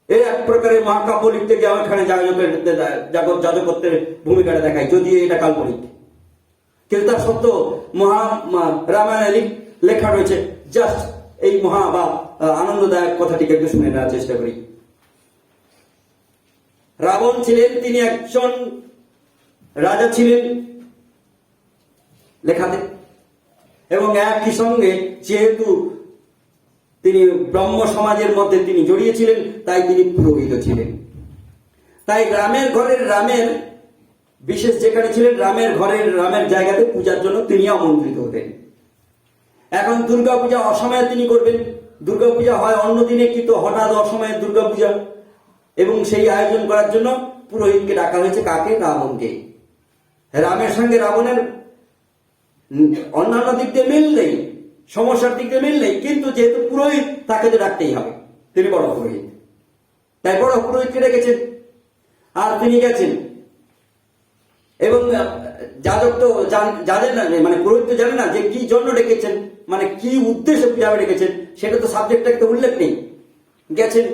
এই এক প্রকারের মহাকাব্য লিখতে গিয়ে এখানে যাজকত্বের ভূমিকাটা দেখায়, যদিও এটা কাল্পনিক, কিন্তু তার সত্য রামায়ণে লেখা রয়েছে। জাস্ট এই বা আনন্দদায়ক কথাটিকে একটু শুনে নেওয়ার চেষ্টা করি। রাবণ ছিলেন, তিনি একজন রাজা ছিলেন লেখাতে, এবং একই সঙ্গে যেহেতু তিনি ব্রহ্ম সমাজের মধ্যে তিনি জড়িয়েছিলেন, তাই তিনি পুরোহিত ছিলেন। তাই রামের ঘরের রামের বিশেষ যেখানে ছিলেন, রামের জায়গাতে পূজার জন্য তিনি আমন্ত্রিত হতেন। এখন দুর্গাপূজা অসময়ে তিনি করবেন। দুর্গাপূজা হয় অন্য দিনে, কিন্তু হঠাৎ অসময়ে দুর্গাপূজা, এবং সেই আয়োজন করার জন্য পুরোহিতকে ডাকা হয়েছে। কাকে? রাবণকে। রামের সঙ্গে রাবণের অন্যান্য দিক দিয়ে মিল নেই, সমস্যার দিক দিয়ে মিল নেই, কিন্তু যেহেতু পুরোহিত, তাকে তো ডাকতেই হবে, তিনি বড় পুরোহিত, তাই বড় পুরোহিতকে ডেকেছেন। আর তিনি গেছেন। এবং যাজক তো জানেন না, মানে পুরোহিত তো জানে না যে কি জন্য ডেকেছেন, মানে কি উদ্দেশ্যে পূজা ডেকেছেন, সেটা তো সাবজেক্টটা উল্লেখ নেই। গেছেন,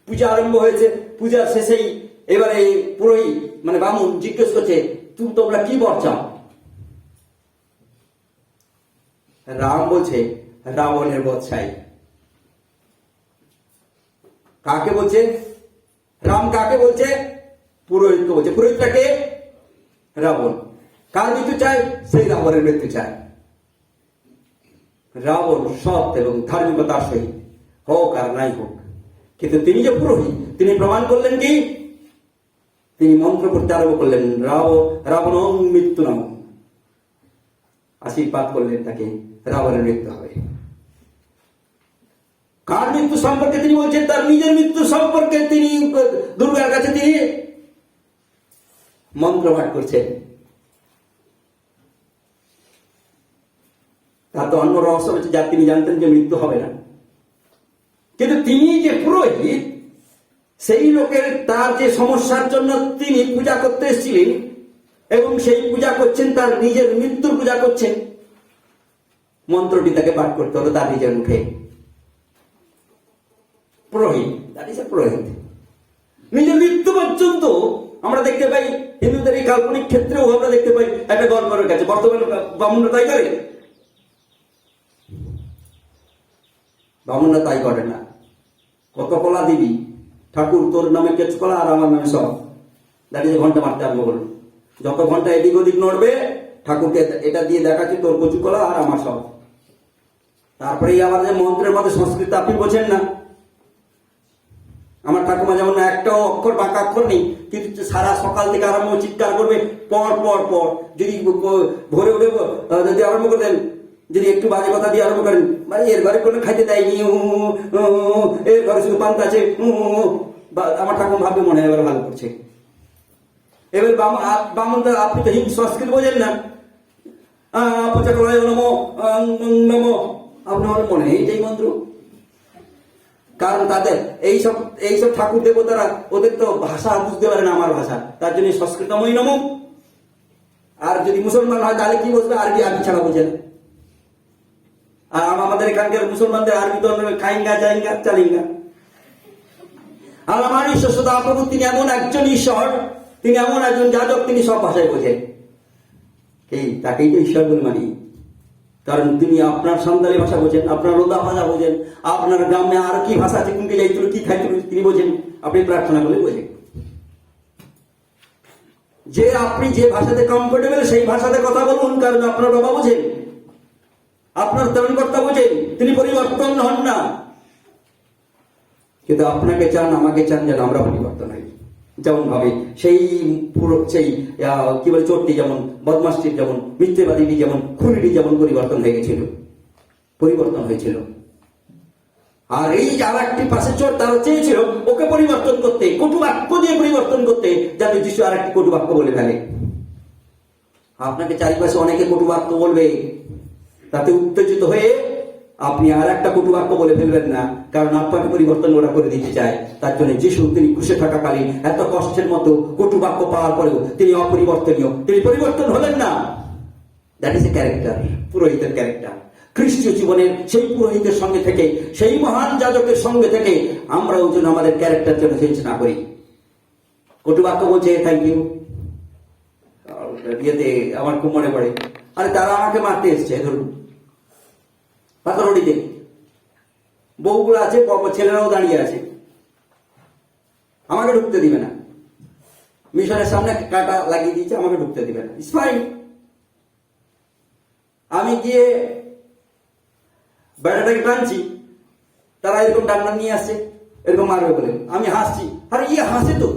পূজা আরম্ভ হয়েছে, পূজার শেষেই এবারে পুরোহিত মানে বামুন জিজ্ঞেস করছে, তোমরা কি বর চাও? রাম বলছে রাবণের বধ চাই। কাকে বলছে? রাম কাকে বলছে? পুরোহিতকে বলছে। পুরোহিতটাকে? রাবণ। কার মৃত্যু চায়? সেই রাবণের মৃত্যু চায়। রাবণ সৎ এবং ধার্মিকতার সহিত হোক আর নাই হোক, কিন্তু তিনি যে পুরোহিত, তিনি প্রমাণ করলেন কি? তিনি মন্ত্র করতে আরম্ভ করলেন, রাবণ মৃত্যু নাম, আশীর্বাদ করলেন তাকে, রাবণের মৃত্যু হবে। কার মৃত্যু সম্পর্কে তিনি বলছেন? তার নিজের মৃত্যু সম্পর্কে তিনি দুর্গার কাছে তিনি মন্ত্রপাঠ করছেন। তার তো অন্য রহস্য হচ্ছে, যা তিনি জানতেন যে মৃত্যু হবে না, কিন্তু তিনি যে পুরোহিত, সেই লোকের তার যে সমস্যার জন্য তিনি পূজা করতে এসেছিলেন এবং সেই পূজা করছেন, তার নিজের মৃত্যুর পূজা করছেন, মন্ত্রটি তাকে পাঠ করতে হলো তার নিজের মুখে। পুরোহিত, দ্যাট ইজ এ পুরোহিত। নিজের মৃত্যু পর্যন্ত আমরা দেখতে পাই হিন্দুদের এই কাল্পনিক ক্ষেত্রেও আমরা দেখতে পাই একটা গল্পের কাছে। বর্তমানে বামুনরা তাই করে? বামুনরা তাই করে না। কত কলা দিবি? ঠাকুর তোর নামে কেচ কলা আর আমার নামে সব। দ্যাট ইজ ঘন্টা মারতে আরম্ভ করলো। যত ঘন্টা এদিক ওদিক নড়বে, ঠাকুরকে এটা দিয়ে দেখাচ্ছে তোর কচু কলা আর আমার সব। তারপরে আবার যে মন্ত্রের মধ্যে সংস্কৃত আপনি বোঝেন না। আমার ঠাকুমা যেমন একটাও অক্ষর বাঁকা অক্ষর নেই, কিন্তু সারা সকাল থেকে আরম্ভ চিৎকার করবে পর পর পর। যদি ভোরে উঠে যদি আরম্ভ করতেন, যদি একটু বাজে কথা দিয়ে আরম্ভ করেন, মানে এর ঘরে কোনো খাইতে দেয়নি, এর ঘরে শুধু পান্তা আছে, আমার ঠাকুমা ভাববে মনে হয় এবার ভালো করছে। এবার বামন, আপনি তো হিন্দু সংস্কৃত বোঝেন না, নমো নমো, আপনার মনে হয় এই মন্ত্র। কারণ তাদের এইসব ঠাকুর দেবতারা, ওদের তো ভাষা বুঝতে পারে না আমার ভাষা, তার জন্য সংস্কৃতময় নম। আর যদি মুসলমান হয় তাহলে কি বুঝবে? আরবি ছাড়া বোঝে না। আর আমাদের এখানকার মুসলমানদের আরবি তো খাইঙ্গা জাইঙ্গা চালিঙ্গা। আর আমার ঈশ্বর সদা প্রভু, তিনি এমন একজন ঈশ্বর, তিনি এমন একজন যাজক, তিনি সব ভাষায় বোঝেন। তাকেই তো ঈশ্বর বলে মানি। কারণ তিনি আপনার সান্তালি ভাষা বোঝেন, আপনার রোদা ভাষা বোঝেন, আপনার গ্রামে আর কি ভাষা আছে, কোনটি যাইছিল, কি খাইছিল তিনি বোঝেন। আপনি প্রার্থনা করলে বোঝেন যে আপনি যে ভাষাতে কমফোর্টেবল সেই ভাষাতে কথা বলুন, কারণ আপনার বাবা বোঝেন, আপনার ত্রাণকর্তা বোঝেন, তিনি পরিবর্তন হন না। কিন্তু আপনাকে চান, আমাকে চান যেন আমরা পরিবর্তন হই। যেমন ভাবে সেই কি বলে চোরটি যেমন, বদমাসটির যেমন, মিথ্যেবাদীটি যেমন, খুনিটি যেমন পরিবর্তন হয়ে গেছিল, পরিবর্তন হয়েছিল। আর এই আর একটি পাশে চোর, তারা চেয়েছিল ওকে পরিবর্তন করতে, কটু বাক্য দিয়ে পরিবর্তন করতে, যাতে যিশু আর একটি কটু বাক্য বলে ফেলে। আপনাকে চারিপাশে অনেকে কটু বাক্য বলবে, তাতে উত্তেজিত হয়ে আপনি আর একটা কটু বাক্য বলে ফেলবেন না, কারণ আপনাকে পরিবর্তন ওরা করে দিতে চায়। তার জন্য যিশু, তিনি ক্রুশে থাকাকালীন এত কষ্টের মতো কটু বাক্য পাওয়ার পরেও তিনি অপরিবর্তনীয়, তিনি পরিবর্তন হলেন না। দ্যাট ইজ এ ক্যারেক্টার, পুরোহিতের ক্যারেক্টার। খ্রিস্টীয় জীবনের সেই পুরোহিতের সঙ্গে থেকে, সেই মহান যাজকের সঙ্গে থেকে আমরাও যেন আমাদের ক্যারেক্টার যেন চেঞ্জ না করি। কটু বাক্য বলছে থ্যাংক ইউ, বিয়েতে আমার খুব মনে পড়ে, আরে তারা আমাকে মারতে এসছে, ধরুন পাথরডিতে বউগুলো আছে, ছেলেরাও দাঁড়িয়ে আছে, আমাকে ঢুকতে দিবে না। মিশনের সামনে কাটা লাগিয়ে দিয়েছে, আমাকে ঢুকতে দিবে না। It's fine. আমি গিয়ে বেড়াটাকে টানছি, তারা এরকম ডান্ডা নিয়ে আসছে, এরকম মারবে বলে। আমি হাসছি, আরে ইয়ে হাসে তো,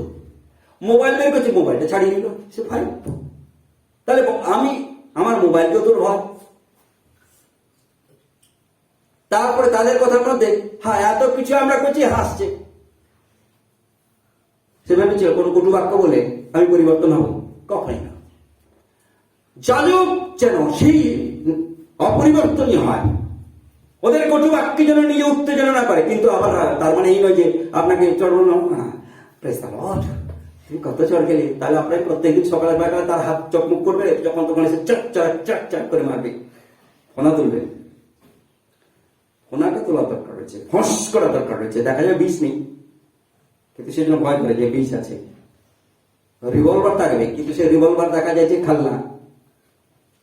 মোবাইল বের করছি, মোবাইলটা ছাড়িয়ে নিল, সে ফাইন। তাহলে আমি আমার মোবাইলকেও তোর ভয়। তারপরে তাদের কথার মধ্যে, হ্যাঁ এত কিছু আমরা করছি, হাসছে। সে ভেবেছিল কোনো কটু বাক্য বলে আমি পরিবর্তন হব, কখনই না। যাজক যেন সেই অপরিবর্তনীয় হয়, ওদের কটু বাক্য যেন নিজে উত্তেজনা না করে। কিন্তু আবার তার মানে এই নয় যে আপনাকে চরণ কত চড় খেলে, তাহলে আপনার প্রত্যেকদিন সকালে বেলা তার হাত চকমুক করবে, যখন তখন এসে চট চট চট চট করে মারবে, ফোনা তুলবে। ফোনাকে তোলা দরকার রয়েছে, ফস করা দরকার রয়েছে। দেখা যায় বিষ নেই, কিন্তু সেজন্য ভয় করে যে বিষ আছে। রিভলভার থাকবে, কিন্তু সে রিভলভার দেখা যায় যে খালনা,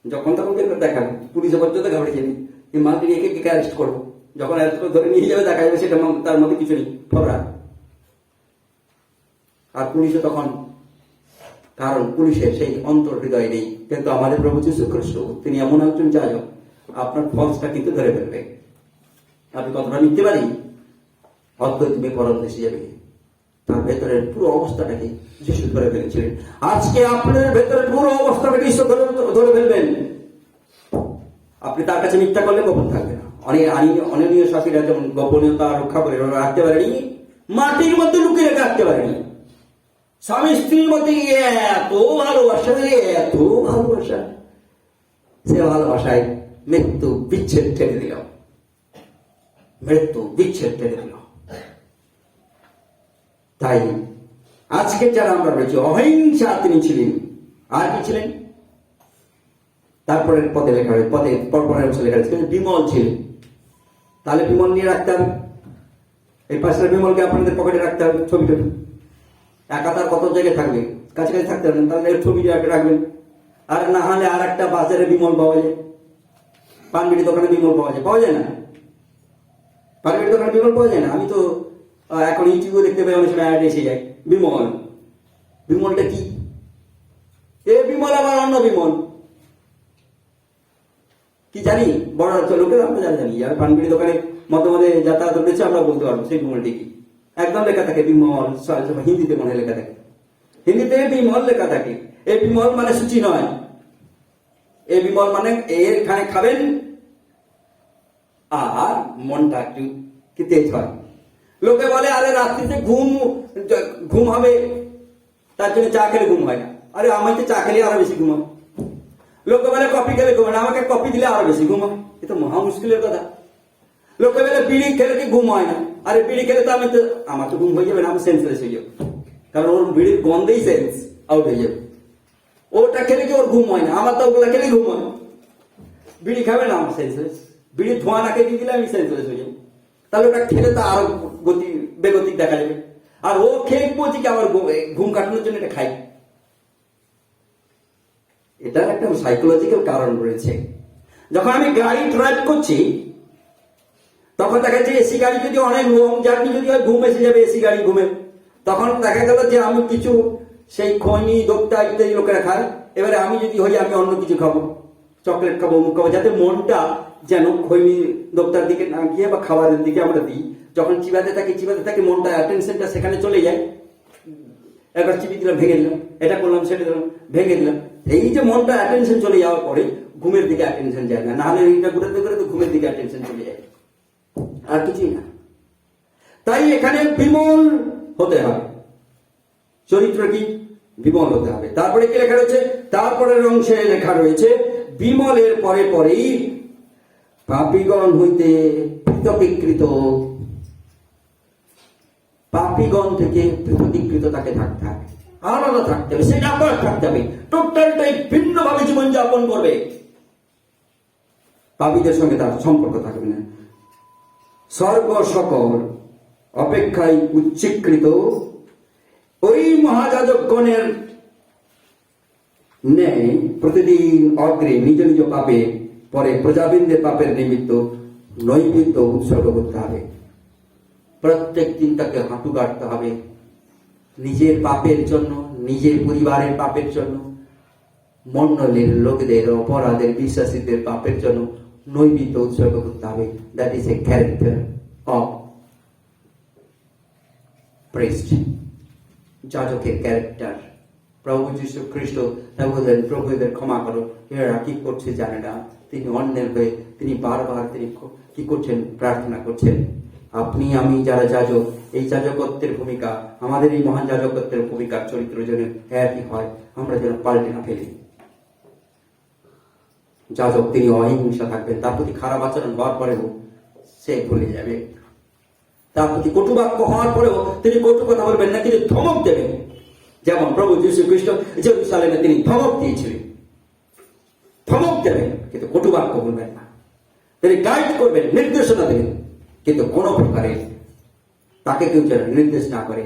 যখন তখন দেখা পুলিশে পর্যন্ত ঘাবড়ে যাবে, এই মালকে নিয়ে কে অ্যারেস্ট করবো। যখন অ্যারেস্ট করে ধরে নিয়ে যাবে, দেখা যাবে সেটা তার মধ্যে কিছু নেই, ফবরা। আর পুলিশে তখন, কারণ পুলিশের সেই অন্তর হৃদয় নেই। কিন্তু আমাদের প্রভু যীশু খ্রিস্ট তিনি এমন একজন যাজক, আপনার ফলসটা কিন্তু ধরে ফেলবে। আপনি কতটা নিতে পারি, অদ্বৈত বিপরণ এসে যাবে। তার ভেতরের পুরো অবস্থাটাকে যিশু ধরে ফেলেছিলেন। আজকে আপনার ভেতরের পুরো অবস্থাটাকে ঈশ্বর ধরে ফেলবেন। আপনি তার কাছে মিথ্যা করলে গোপন থাকবে না। অনেক শাসীরা যেমন গোপনীয়তা রক্ষা করে রাখতে পারেনি, মাটির মধ্যে লুকিয়ে রেখে রাখতে পারেনি। স্বামী স্ত্রীর মধ্যে এত ভালোবাসা, এত ভালোবাসা, সে ভালোবাসায় মৃত্যু বিচ্ছেদ টেনে দিল, মৃত্যু বিচ্ছেদ টেনে দিল। তাই আজকে যারা আমরা রয়েছি, অহিংসা তিনি ছিলেন। আর কি ছিলেন? তারপরের পদে লেখা হয়, পদে পরপরের লেখা হয়েছে বিমল ছিলেন। তাহলে বিমল নিয়ে রাখতে হবে, এই পাঁচটা বিমলকে আপনাদের পকেটে রাখতে হবে। ছবিটা একা তার কত জায়গায় থাকবে, কাছাকাছি থাকতে পারবেন, তাহলে ছবি রাখবেন। আর না হলে আর একটা বাজারে বিমল পাওয়া যায়, পানবিড়ি দোকানে বিমল পাওয়া যায়, পাওয়া যায় না? পানবিড়ি দোকানে বিমল পাওয়া যায় না? আমি তো এখন ইউটিউবে দেখতে পাই, অনেক সময় অ্যাড এসে যায় বিমল। বিমলটা কি? এ বিমল আবার অন্য বিমল কি জানি, বড় লোকের আমরা জানি। আর পানবিড়ি দোকানে মধ্যে মধ্যে যাতায়াত করেছে, আমরা বলতে পারবো সেই বিমলটি কি। একদম লেখা থাকে বিমল, হিন্দিতে মনে লেখা থাকে, হিন্দিতে বিমল লেখা থাকে। এই বিমল মানে সূচি নয়, এই বিমল মানে এখানে খাবেন আর মনটা একটু কি তেজ হয়। লোকে বলে আরে রাত্রিতে ঘুম হবে, তার জন্য চা খেলে ঘুম হয় না। আরে আমি তো চা খেলে আরো বেশি ঘুম হয়। লোকে বলে কফি খেলে ঘুম হয় না, আমাকে কফি দিলে আরো বেশি ঘুম হয়। এ তো মহা মুশকিলের কথা। লোকে বলে বিড়ি খেলে কি ঘুম হয় না, আরে বিড়ি খেলে তো আমার তো ঘুম হয়ে যাবে না, আমি সেন্সলেস হয়ে যাবো, কারণ ওর বিড়ির গন্ধেই সেন্স আউট হয়ে যাবে। ওটা খেলে কি ওর ঘুম হয় না, আমার তো ওগুলা খেলে ঘুম হয়। বিড়ি খাবে না, আমার সেন্সলেস। বিড়ির ধোঁয়া নাকে দিয়ে দিলে আমি সেন্সলেস হয়ে যাবো। তাহলে ওটা খেলে তো আরো বেগতিক দেখা যাবে। আর ও খেয়ে বলছি কি আমার ঘুম কাটানোর জন্য এটা খাই। এটার একটা সাইকোলজিক্যাল কারণ রয়েছে। যখন আমি গাড়ি ড্রাইভ করছি, তখন দেখা যাচ্ছে এসি গাড়ি যদি অনেক লং জার্নি যদি হয়, ঘুম এসে যাবে এসি গাড়ি ঘুমে। তখন দেখা গেল যে আমি কিছু সেই খৈনি দোক্তা ইত্যাদি লোকেরা খায়, এবারে আমি যদি হই আমি অন্য কিছু খাবো, চকলেট খাবো, মুখ খাবো, যাতে মনটা যেন খৈনি দোক্তার দিকে না গিয়ে বা খাবারের দিকে আমরা দিই। যখন চিবাতে থাকি মনটা অ্যাটেনশনটা সেখানে চলে যায়। একবার চিবি দিলাম, ভেঙে দিলাম, এটা করলাম, সেটা দিলাম, ভেঙে দিলাম। এই যে মনটা অ্যাটেনশন চলে যাওয়ার পরে ঘুমের দিকে অ্যাটেনশন যায় না, নাহলে এইটা ঘুরাতে ঘুরাতে ঘুমের দিকে অ্যাটেনশন চলে যায়, আর কিছুই না। তাই এখানে বিমল হতে হবে, চরিত্র কি বিমল হতে হবে। তারপরে কি লেখা রয়েছে? তারপরের অংশে লেখা রয়েছে বিমলের পরে পরেই পাপীগণ হইতে পৃথকীকৃত, পাপীগণ থেকে পৃথকীকৃত তাকে থাকতে হবে, আলাদা থাকতে হবে, সেটা আবার থাকতে হবে, টোটালটাই ভিন্নভাবে জীবনযাপন করবে। পাপীদের সঙ্গে তার সম্পর্ক থাকবে না। স্বর্গ সকল অপেক্ষায় উচ্চীকৃত ওই মহাযাজকগণের ন্যায় প্রতিদিন অগ্রে নিজ নিজ পাপে, পরে প্রজাবৃন্দের পাপের নিমিত্ত নৈবেদ্য উৎসর্গ করতে হবে। প্রত্যেক দিন তাকে হাঁটু কাটতে হবে, নিজের পাপের জন্য, নিজের পরিবারের পাপের জন্য, মণ্ডলের লোকদের, অপরাধের, বিশ্বাসীদের পাপের জন্য নৈবেদ্য উৎসর্গ করতে হবে। That is a character of priest, যাজকের ক্যারেক্টার। প্রভু যীশু খ্রিস্ট বললেন, প্রভু এদের ক্ষমা করো, এরা কি করছে জানে না। তিনি অন্যের হয়ে তিনি বারবার তিনি কি করছেন? প্রার্থনা করছেন। আপনি আমি যারা যাজক, এই যাজকত্বের ভূমিকা, আমাদের এই মহান যাজকত্বের ভূমিকার চরিত্র যেন একই হয়, আমরা যেন পাল্টে না ফেলি। যাজক তিনি অহিংসা থাকবেন, তার প্রতি খারাপ আচরণ হওয়ার পরেও সে ভুলে যাবে। তার প্রতি কটুবাক্য হওয়ার পরেও তিনি কটু কথা বলবেন না, তিনি ধমক দেবেন। যেমন প্রভু যীশু খ্রিস্ট জেরুজালেমে তিনি ধমক দিয়েছিলেন, ধমক দেবেন কিন্তু কটু বাক্য বলবেন না, তিনি গাইড করবেন, নির্দেশনা দেবেন, কিন্তু কোন প্রকারে তাকে কেউ যেন নির্দেশ না করে।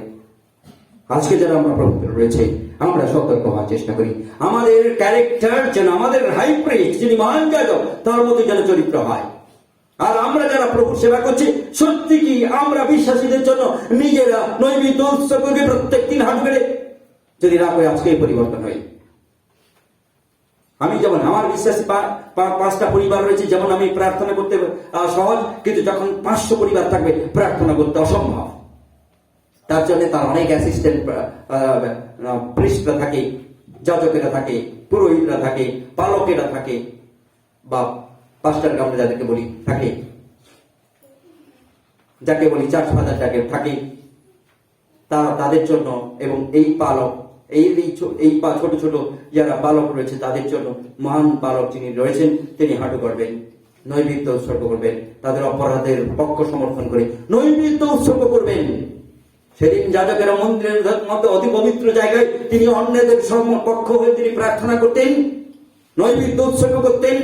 আজকে যারা আমরা প্রভুত্ব রয়েছে, আমরা সতর্ক হওয়ার চেষ্টা করি, আমাদের ক্যারেক্টার যেন আমাদের হাই প্রিস্ট যিনি মহান যাজক তার মধ্যে যেন চরিত্র হয়। আর আমরা যারা প্রভুর সেবা করছি, সত্যি কি আমরা বিশ্বাসীদের জন্য নিজেরা নৈবেদ্য উৎসর্গ করি প্রত্যেক দিন হাত বেড়ে? যদি না করে আজকে পরিবর্তন হয়। আমি যেমন আমার বিশ্বাসী 5টা পরিবার রয়েছে, যেমন আমি প্রার্থনা করতে সহজ, কিন্তু যখন 500 পরিবার থাকবে প্রার্থনা করতে অসম্ভব। তার জন্য তার অনেক অ্যাসিস্ট্যান্ট প্রিস্টরা থাকে, যাজকেরা থাকে, পুরোহিতরা থাকে, পালকেরা থাকে, বা পাস্টার আমরা যাদেরকে বলি থাকে, যাকে বলি চার্চ ফাদার যাকে থাকে, তারা তাদের জন্য, এবং এই পালক এই ছোট ছোট যারা বালক রয়েছে তাদের জন্য মহান বালক যিনি রয়েছেন তিনি হাঁটু করবেন, নৈবেদ্য উৎসর্গ করবেন, তাদের অপরাধের পক্ষ সমর্থন করে নৈবেদ্য উৎসর্গ করবেন। সেদিন যাজকেরা মন্দিরের মধ্যে অতি পবিত্র জায়গায় তিনি অন্যদের পক্ষ হয়ে তিনি প্রার্থনা করতেন, নৈবেদ্য উৎসর্গ করতেন।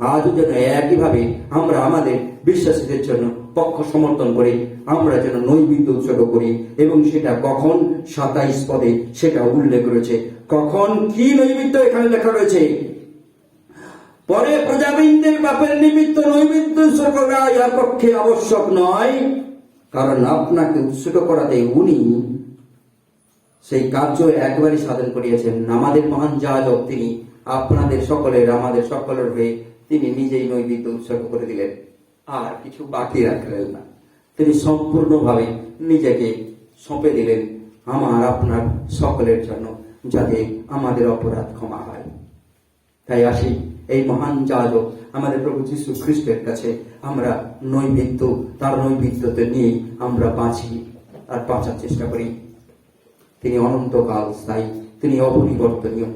আজও যেন একইভাবে আমরা আমাদের বিশ্বাসীদের জন্য পক্ষ সমর্থন করে আমরা যেন নৈবেদ্য উৎসর্গ করি। এবং সেটা কখন 27 পদে সেটা উল্লেখ রয়েছে, কখন কি নৈবেদ্য এখানে লেখা রয়েছে। পরে প্রজাবৃন্দের পাপের নিমিত্ত নৈবেদ্য উৎসর্গ করা ইহার পক্ষে আবশ্যক নয়, কারণ আপনাকে উৎসর্গ করাতে উনি সেই কার্য একবারই সাধন করিয়াছেন। আমাদের মহান যাজক তিনি আপনাদের সকলের, আমাদের সকলের হয়ে তিনি নিজেই নৈবেদ্য উৎসর্গ করে দিলেন, আর কিছু বাকি রাখলেন না। তিনি সম্পূর্ণভাবে নিজেকে সঁপে দিলেন আমার আপনার সকলের জন্য, যাতে আমাদের অপরাধ ক্ষমা হয়। তাই আসি এই মহান যাজক আমাদের প্রভু যীশু খ্রিস্টের কাছে আমরা নৈবেদ্য, তার নৈবেদ্যতে নিয়ে আমরা বাঁচি আর বাঁচার চেষ্টা করি। তিনি অনন্তকাল স্থায়ী, তিনি অপরিবর্তনীয়।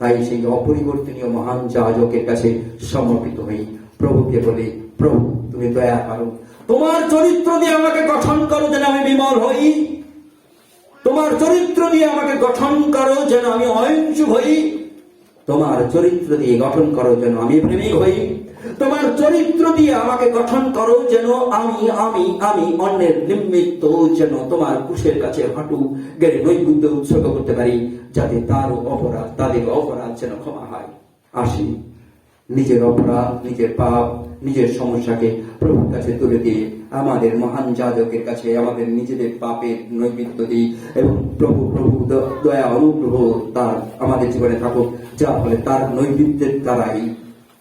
তাই সেই অপরিবর্তনীয় মহান যাজকের কাছে সমর্পিত হই, প্রভুকে বলি, প্রভু তুমি দয়া করো, তোমার চরিত্র দিয়ে আমাকে গঠন করো যেন আমি বিমল হই, তোমার চরিত্র দিয়ে আমাকে গঠন করো যেন আমি অহিংসু হই, তোমার চরিত্র দিয়ে গঠন করো যেন আমি প্রেমিক হই, তোমার চরিত্র দিয়ে আমাকে গঠন করো যেন আমি আমি আমি অন্যের নিমিত্ত যেন তোমার ক্রুশের কাছে হাঁটু গেড়ে নৈবেদ্য উৎসর্গ করতে পারি, যাতে তার অপরাধ, তাদের অপরাধ যেন ক্ষমা হয়। আসি নিজের অপরাধ, নিজের পাপ, নিজের সমস্যাকে প্রভুর কাছে তুলে দিয়ে আমাদের মহান যাজকের কাছে আমাদের নিজেদের পাপের নৈবেদ্য দিই, এবং প্রভু দয়া অনুগ্রহ তার আমাদের জীবনে থাকুক, যা ফলে তার নৈবেদ্যের দ্বারাই,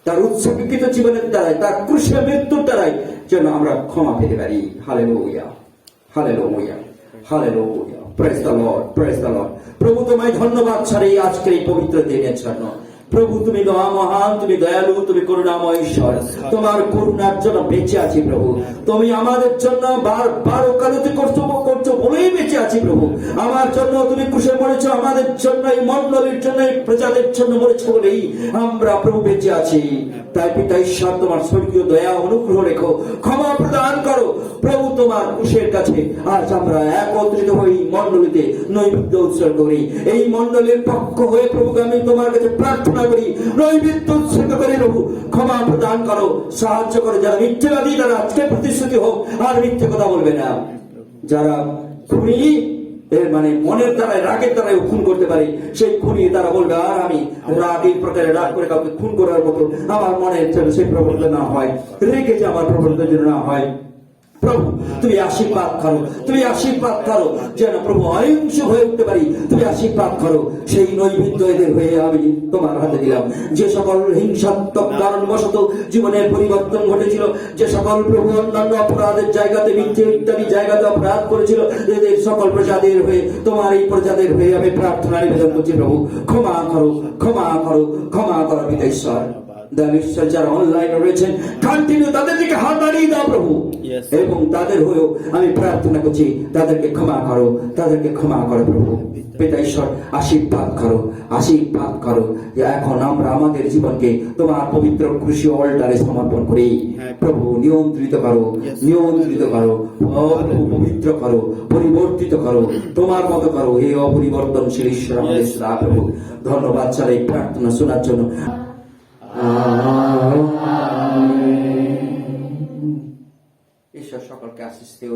তার উৎসর্গিত জীবনের দ্বারাই, তার ক্রুশের মৃত্যুর দ্বারাই যেন আমরা ক্ষমা পেতে পারি। Hallelujah, hallelujah, hallelujah, praise the lord, praise the lord. প্রভু তোমায় ধন্যবাদ ছাড়াই আজকের এই পবিত্র দিনের জন্য। প্রভু তুমি মহান, তুমি দয়ালু, তুমি করুণাময় ঈশ্বর, তোমার করুণার জন্য বেঁচে আছি প্রভু। তুমি আমাদের জন্য বারবার ওকালতি করছো বলেই বেঁচে আছি প্রভু। আমার জন্য তুমি ক্রুশে মরেছো, আমাদের জন্য, এই মণ্ডলীর জন্য, এই প্রজাদের জন্য মরেছো বলেই আমরা প্রভু বেঁচে আছি। তাই পিতা ঈশ্বর তোমার স্বর্গীয় দয়া অনুগ্রহ রেখো, ক্ষমা প্রদান করো প্রভু। তোমার ক্রুশের কাছে আজ আমরা একত্রিত হই, মণ্ডলীতে নৈবেদ্য উৎসর্গ করি। এই মণ্ডলীর পক্ষ হয়ে প্রভুকে আমি তোমার কাছে প্রার্থনা করি, নৈবেদ্য উৎসর্গ করি প্রভু। ক্ষমা প্রদান করো, সাহায্য করো। যারা মিথ্যাবাদী তারা আজকে প্রতিশ্রুতি হোক আর মিথ্যে কথা বলবে না। যারা খুনি, এর মানে মনের দ্বারাই, রাগের দ্বারাই খুন করতে পারে, সেই খুনি তারা বলবে আর আমি রাগ, এই প্রকারে রাগ করে কাউকে খুন করার মতো আমার মনের যেন সেই প্রবণতা না হয়, রেগে যে আমার প্রবণতা যেন না হয়। প্রভু তুমি আশীর্বাদ করো, তুমি আশীর্বাদ করো যেন প্রভু অহিংস হয়ে উঠতে পারি। তুমি আশীর্বাদ করো। সেই নৈবেদ্য এদের হয়ে আমি তোমার হাতে দিলাম। যে সকল হিংসাত্মক কারণবশত জীবনের পরিবর্তন ঘটেছিল, যে সকল প্রভু অন্যান্য অপরাধের জায়গাতে, মিথ্যে ইত্যাদি জায়গাতে অপরাধ করেছিল, এদের সকল প্রজাদের হয়ে, তোমার এই প্রজাদের হয়ে আমি প্রার্থনা নিবেদন করছি প্রভু। ক্ষমা করো, ক্ষমা করো, ক্ষমা করো পিতা ঈশ্বর। দয়ালু ঈশ্বর, যারা অনলাইনে রয়েছেন কন্টিনিউ তাদের দিকে হাত বাড়িয়ে দাও প্রভু। Yes. এবং তাদের হয়েও আমি প্রার্থনা করছি, তাদেরকে ক্ষমা করো, তাদেরকে ক্ষমা করো প্রভু। পিতা ঈশ্বর, আশীর্বাদ করো, আশীর্বাদ করো। যে এখন আমরা আমাদের জীবনকে তোমার পবিত্র কৃষি অল্টারে সমর্পণ করি। প্রভু নিয়ন্ত্রিত করো, নিয়ন্ত্রিত করো, ও প্রভু পবিত্র করো, পরিবর্তিত করো, তোমার মতো করো। হে অপরিবর্তনশীল ঈশ্বর আমাদের সদা প্রভু, ধন্যবাদ চাই এই প্রার্থনা শোনার জন্য। ঈশ্বর সকলকে আশীষ দিও।